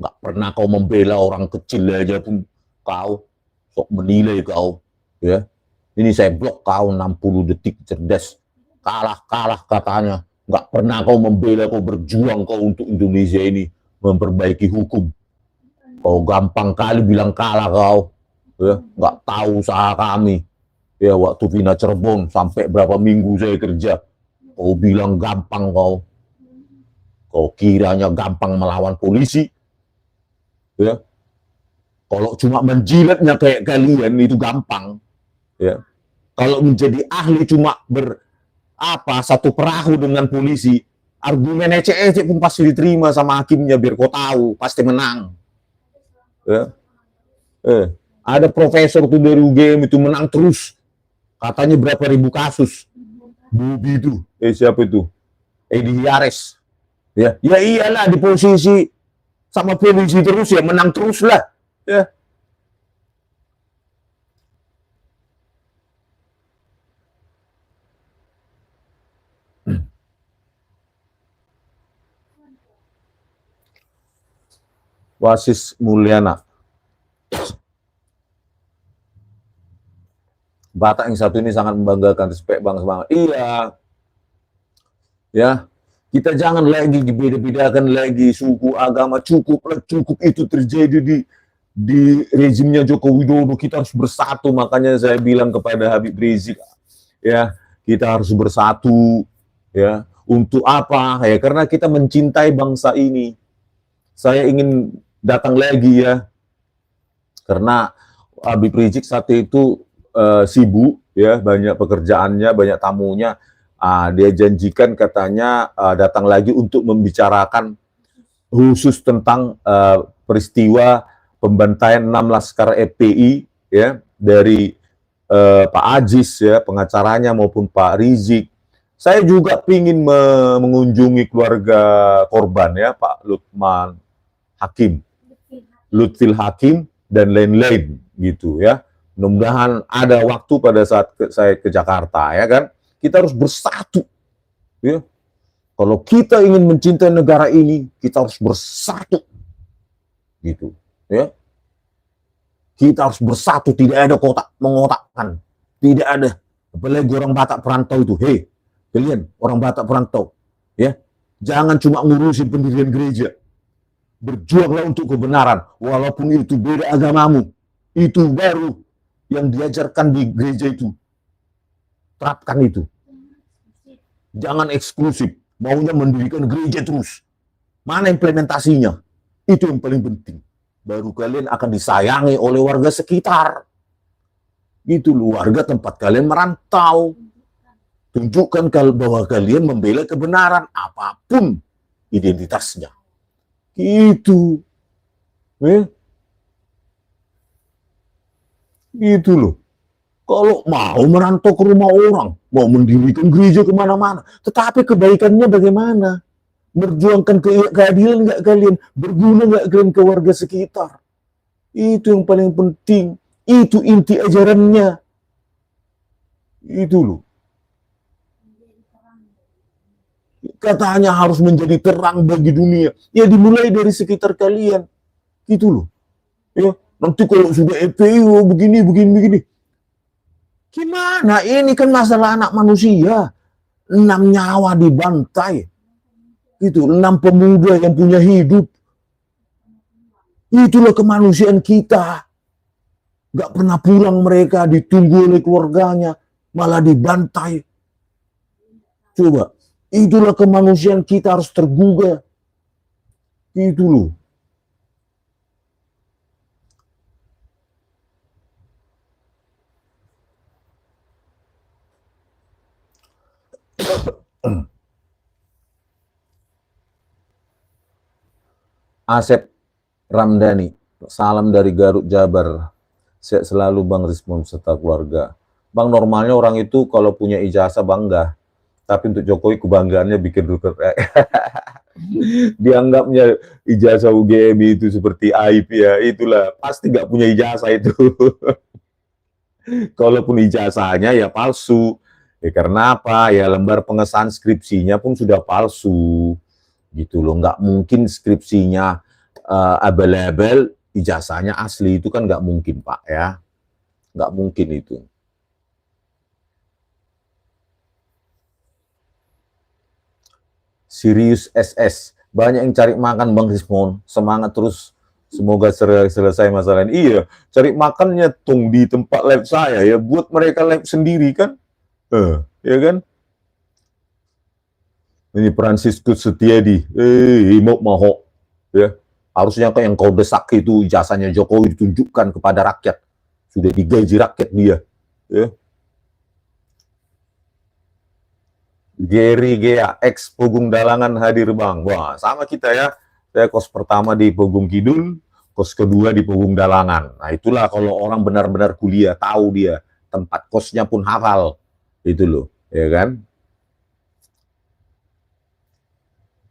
nggak pernah kau membela orang kecil aja pun kau sok menilai kau, ya. Ini saya blok kau. 60 detik cerdas, kalah katanya. Nggak pernah kau membela, kau berjuang kau untuk Indonesia ini, memperbaiki hukum. Kau gampang kali bilang kalah kau, ya, nggak tahu usaha kami, ya. Waktu Vina Cirebon sampai berapa minggu saya kerja, kau bilang gampang kau kiranya gampang melawan polisi, ya. Kalau cuma menjilatnya kayak kalian itu gampang, ya. Kalau menjadi ahli cuma satu perahu dengan polisi, argumen ecek-ecek pun pasti diterima sama hakimnya, biar kau tahu pasti menang, ya. Ada profesor tuh dari UGM itu menang terus, katanya berapa ribu kasus. Bubi itu, siapa itu? Edi Hiares, ya iyalah di posisi sama polisi terus ya menang terus lah. Ya. Wasis Mulyana. Batak yang satu ini sangat membanggakan, respect bang semangat. Iya, ya. Kita jangan lagi dibeda-bedakan lagi suku, agama, cukup itu terjadi di rezimnya Joko Widodo. Kita harus bersatu, makanya saya bilang kepada Habib Rizik, ya, kita harus bersatu, ya. Untuk apa? Ya, karena kita mencintai bangsa ini. Saya ingin datang lagi ya, karena Habib Rizik saat itu sibuk, ya, banyak pekerjaannya, banyak tamunya. Dia janjikan katanya datang lagi untuk membicarakan khusus tentang peristiwa pembantaian 6 laskar FPI, ya, dari Pak Aziz, ya, pengacaranya, maupun Pak Rizik. Saya juga ingin mengunjungi keluarga korban, ya, Pak Lutfil Hakim dan lain-lain gitu, ya. Mudah-mudahan ada waktu pada saat saya ke Jakarta, ya kan. Kita harus bersatu, ya. Kalau kita ingin mencintai negara ini, kita harus bersatu, gitu, ya. Kita harus bersatu, tidak ada kotak mengotakkan, tidak ada. Apalagi orang Batak perantau itu, hei, kalian orang Batak perantau, ya, jangan cuma ngurusin pendirian gereja, berjuanglah untuk kebenaran, walaupun itu beda agamamu, itu baru yang diajarkan di gereja itu, terapkan itu. Jangan eksklusif, maunya mendirikan gereja terus. Mana implementasinya? Itu yang paling penting. Baru kalian akan disayangi oleh warga sekitar. Itu warga tempat kalian merantau. Tunjukkan bahwa kalian membela kebenaran, apapun identitasnya. Itu. Gitu loh. Kalau mau merantau ke rumah orang, mau mendirikan gereja kemana-mana, tetapi kebaikannya bagaimana? Berjuangkan keadilan nggak kalian? Berguna nggak kalian ke warga sekitar? Itu yang paling penting. Itu inti ajarannya. Itu loh. Katanya harus menjadi terang bagi dunia. Ya dimulai dari sekitar kalian. Gitu loh. Ya, nanti kalau sudah FPI begini. Gimana? Ini kan masalah anak manusia. 6 nyawa dibantai. Itu 6 pemuda yang punya hidup. Itulah kemanusiaan kita. Gak pernah pulang mereka, ditunggu oleh keluarganya, malah dibantai. Coba, itulah kemanusiaan kita, harus tergugah. Itu loh. Asep Ramdhani, salam dari Garut, Jabar. Sehat selalu Bang Rismon serta keluarga. Bang, normalnya orang itu kalau punya ijazah bangga, tapi untuk Jokowi kebanggaannya bikin duker. Dianggapnya ijazah UGM itu seperti aib, ya. Itulah, pasti nggak punya ijazah itu. Kalaupun ijazahnya ya palsu. Ya karena apa? Ya lembar pengesahan skripsinya pun sudah palsu. Gitu loh, nggak mungkin skripsinya abal-abal, ijazahnya asli, itu kan nggak mungkin, Pak, ya. Nggak mungkin itu. Sirius SS, banyak yang cari makan Bang Rismon, semangat terus, semoga selesai masalah ini. Iya, cari makannya tung di tempat lab saya, ya, buat mereka lab sendiri kan, ya kan. Ini Franciscus Setiadi, Imok Mahok, ya, harusnya kan yang kau desak itu ijazahnya Jokowi ditunjukkan kepada rakyat, sudah digaji rakyat dia, ya. Gary Gea, ex Pogung Dalangan hadir Bang. Wah, sama kita ya. Saya kos pertama di Pogung Kidul, kos kedua di Pogung Dalangan. Nah, itulah kalau orang benar-benar kuliah, tahu dia. Tempat kosnya pun hafal. Itu loh, ya kan?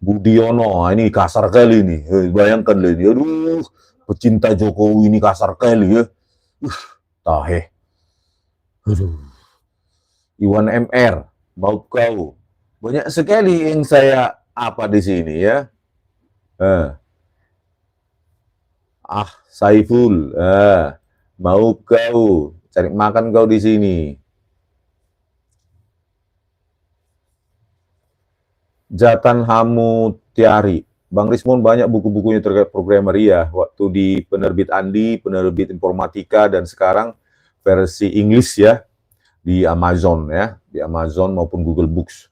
Budiono, ini kasar kali nih. Bayangkan loh ini, aduh, pecinta Jokowi ini kasar kali ya. Tahe. Aduh. Iwan MR, mau kau. Banyak sekali yang saya apa di sini ya. Saiful, mau kau cari makan kau di sini. Jatan Hamu Tiari, Bang Rismon banyak buku-bukunya terkait programmer ya. Waktu di penerbit Andi, penerbit informatika, dan sekarang versi Inggris ya di Amazon ya, di Amazon maupun Google Books.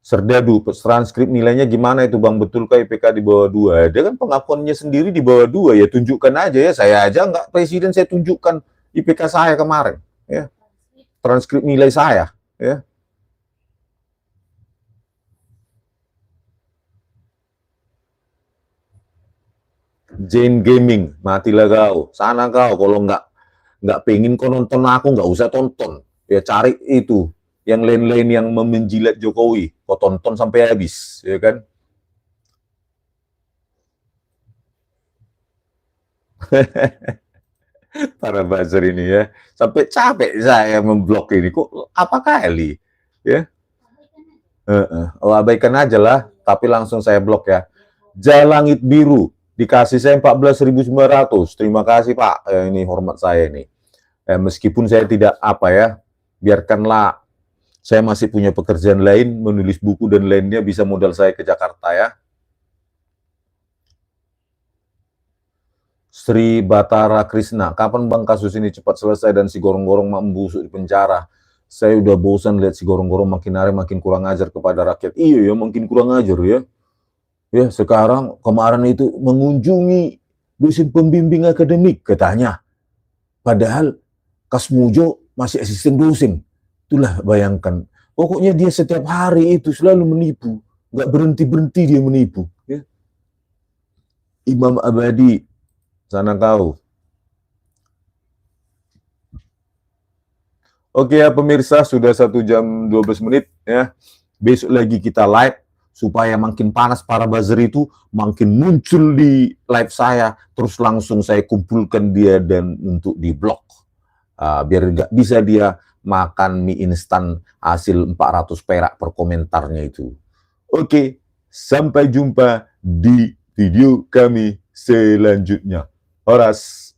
Serdadu, transkrip nilainya gimana itu Bang? Betulkah IPK di bawah 2? Dia kan pengakuannya sendiri di bawah 2, ya tunjukkan aja ya. Saya aja nggak presiden, saya tunjukkan IPK saya kemarin ya. Transkrip nilai saya ya. Jane Gaming, matilah kau. Sana kau, kalau nggak pengen kau nonton aku, nggak usah tonton. Ya cari itu, yang lain-lain yang menjilat Jokowi. Kau tonton sampai habis, ya kan? Para buzzer ini ya. Sampai capek saya memblok ini. Kok apa kali? Ya. Oh, abaikan aja lah, tapi langsung saya blok ya. Jalangit Biru, dikasih saya 14.900. Terima kasih Pak, ini hormat saya ini. Meskipun saya tidak apa ya, biarkanlah, saya masih punya pekerjaan lain, menulis buku dan lainnya, bisa modal saya ke Jakarta ya. Sri Batara Krishna, kapan Bang kasus ini cepat selesai dan si gorong-gorong membusuk di penjara? Saya udah bosan lihat si gorong-gorong makin hari makin kurang ajar kepada rakyat. Iya ya, makin kurang ajar ya. Ya, sekarang kemarin itu mengunjungi dosen pembimbing akademik katanya. Padahal Kasmujo masih asisten dosen. Itulah bayangkan. Pokoknya dia setiap hari itu selalu menipu. Nggak berhenti-berhenti dia menipu. Ya. Imam Abadi, sana kau. Oke ya pemirsa, sudah 1 jam 12 menit ya. Besok lagi kita live. Supaya makin panas para buzzer itu, makin muncul di live saya, terus langsung saya kumpulkan dia dan untuk di blok. Biar nggak bisa dia makan mie instan hasil 400 perak per komentarnya itu. Oke, sampai jumpa di video kami selanjutnya. Horas.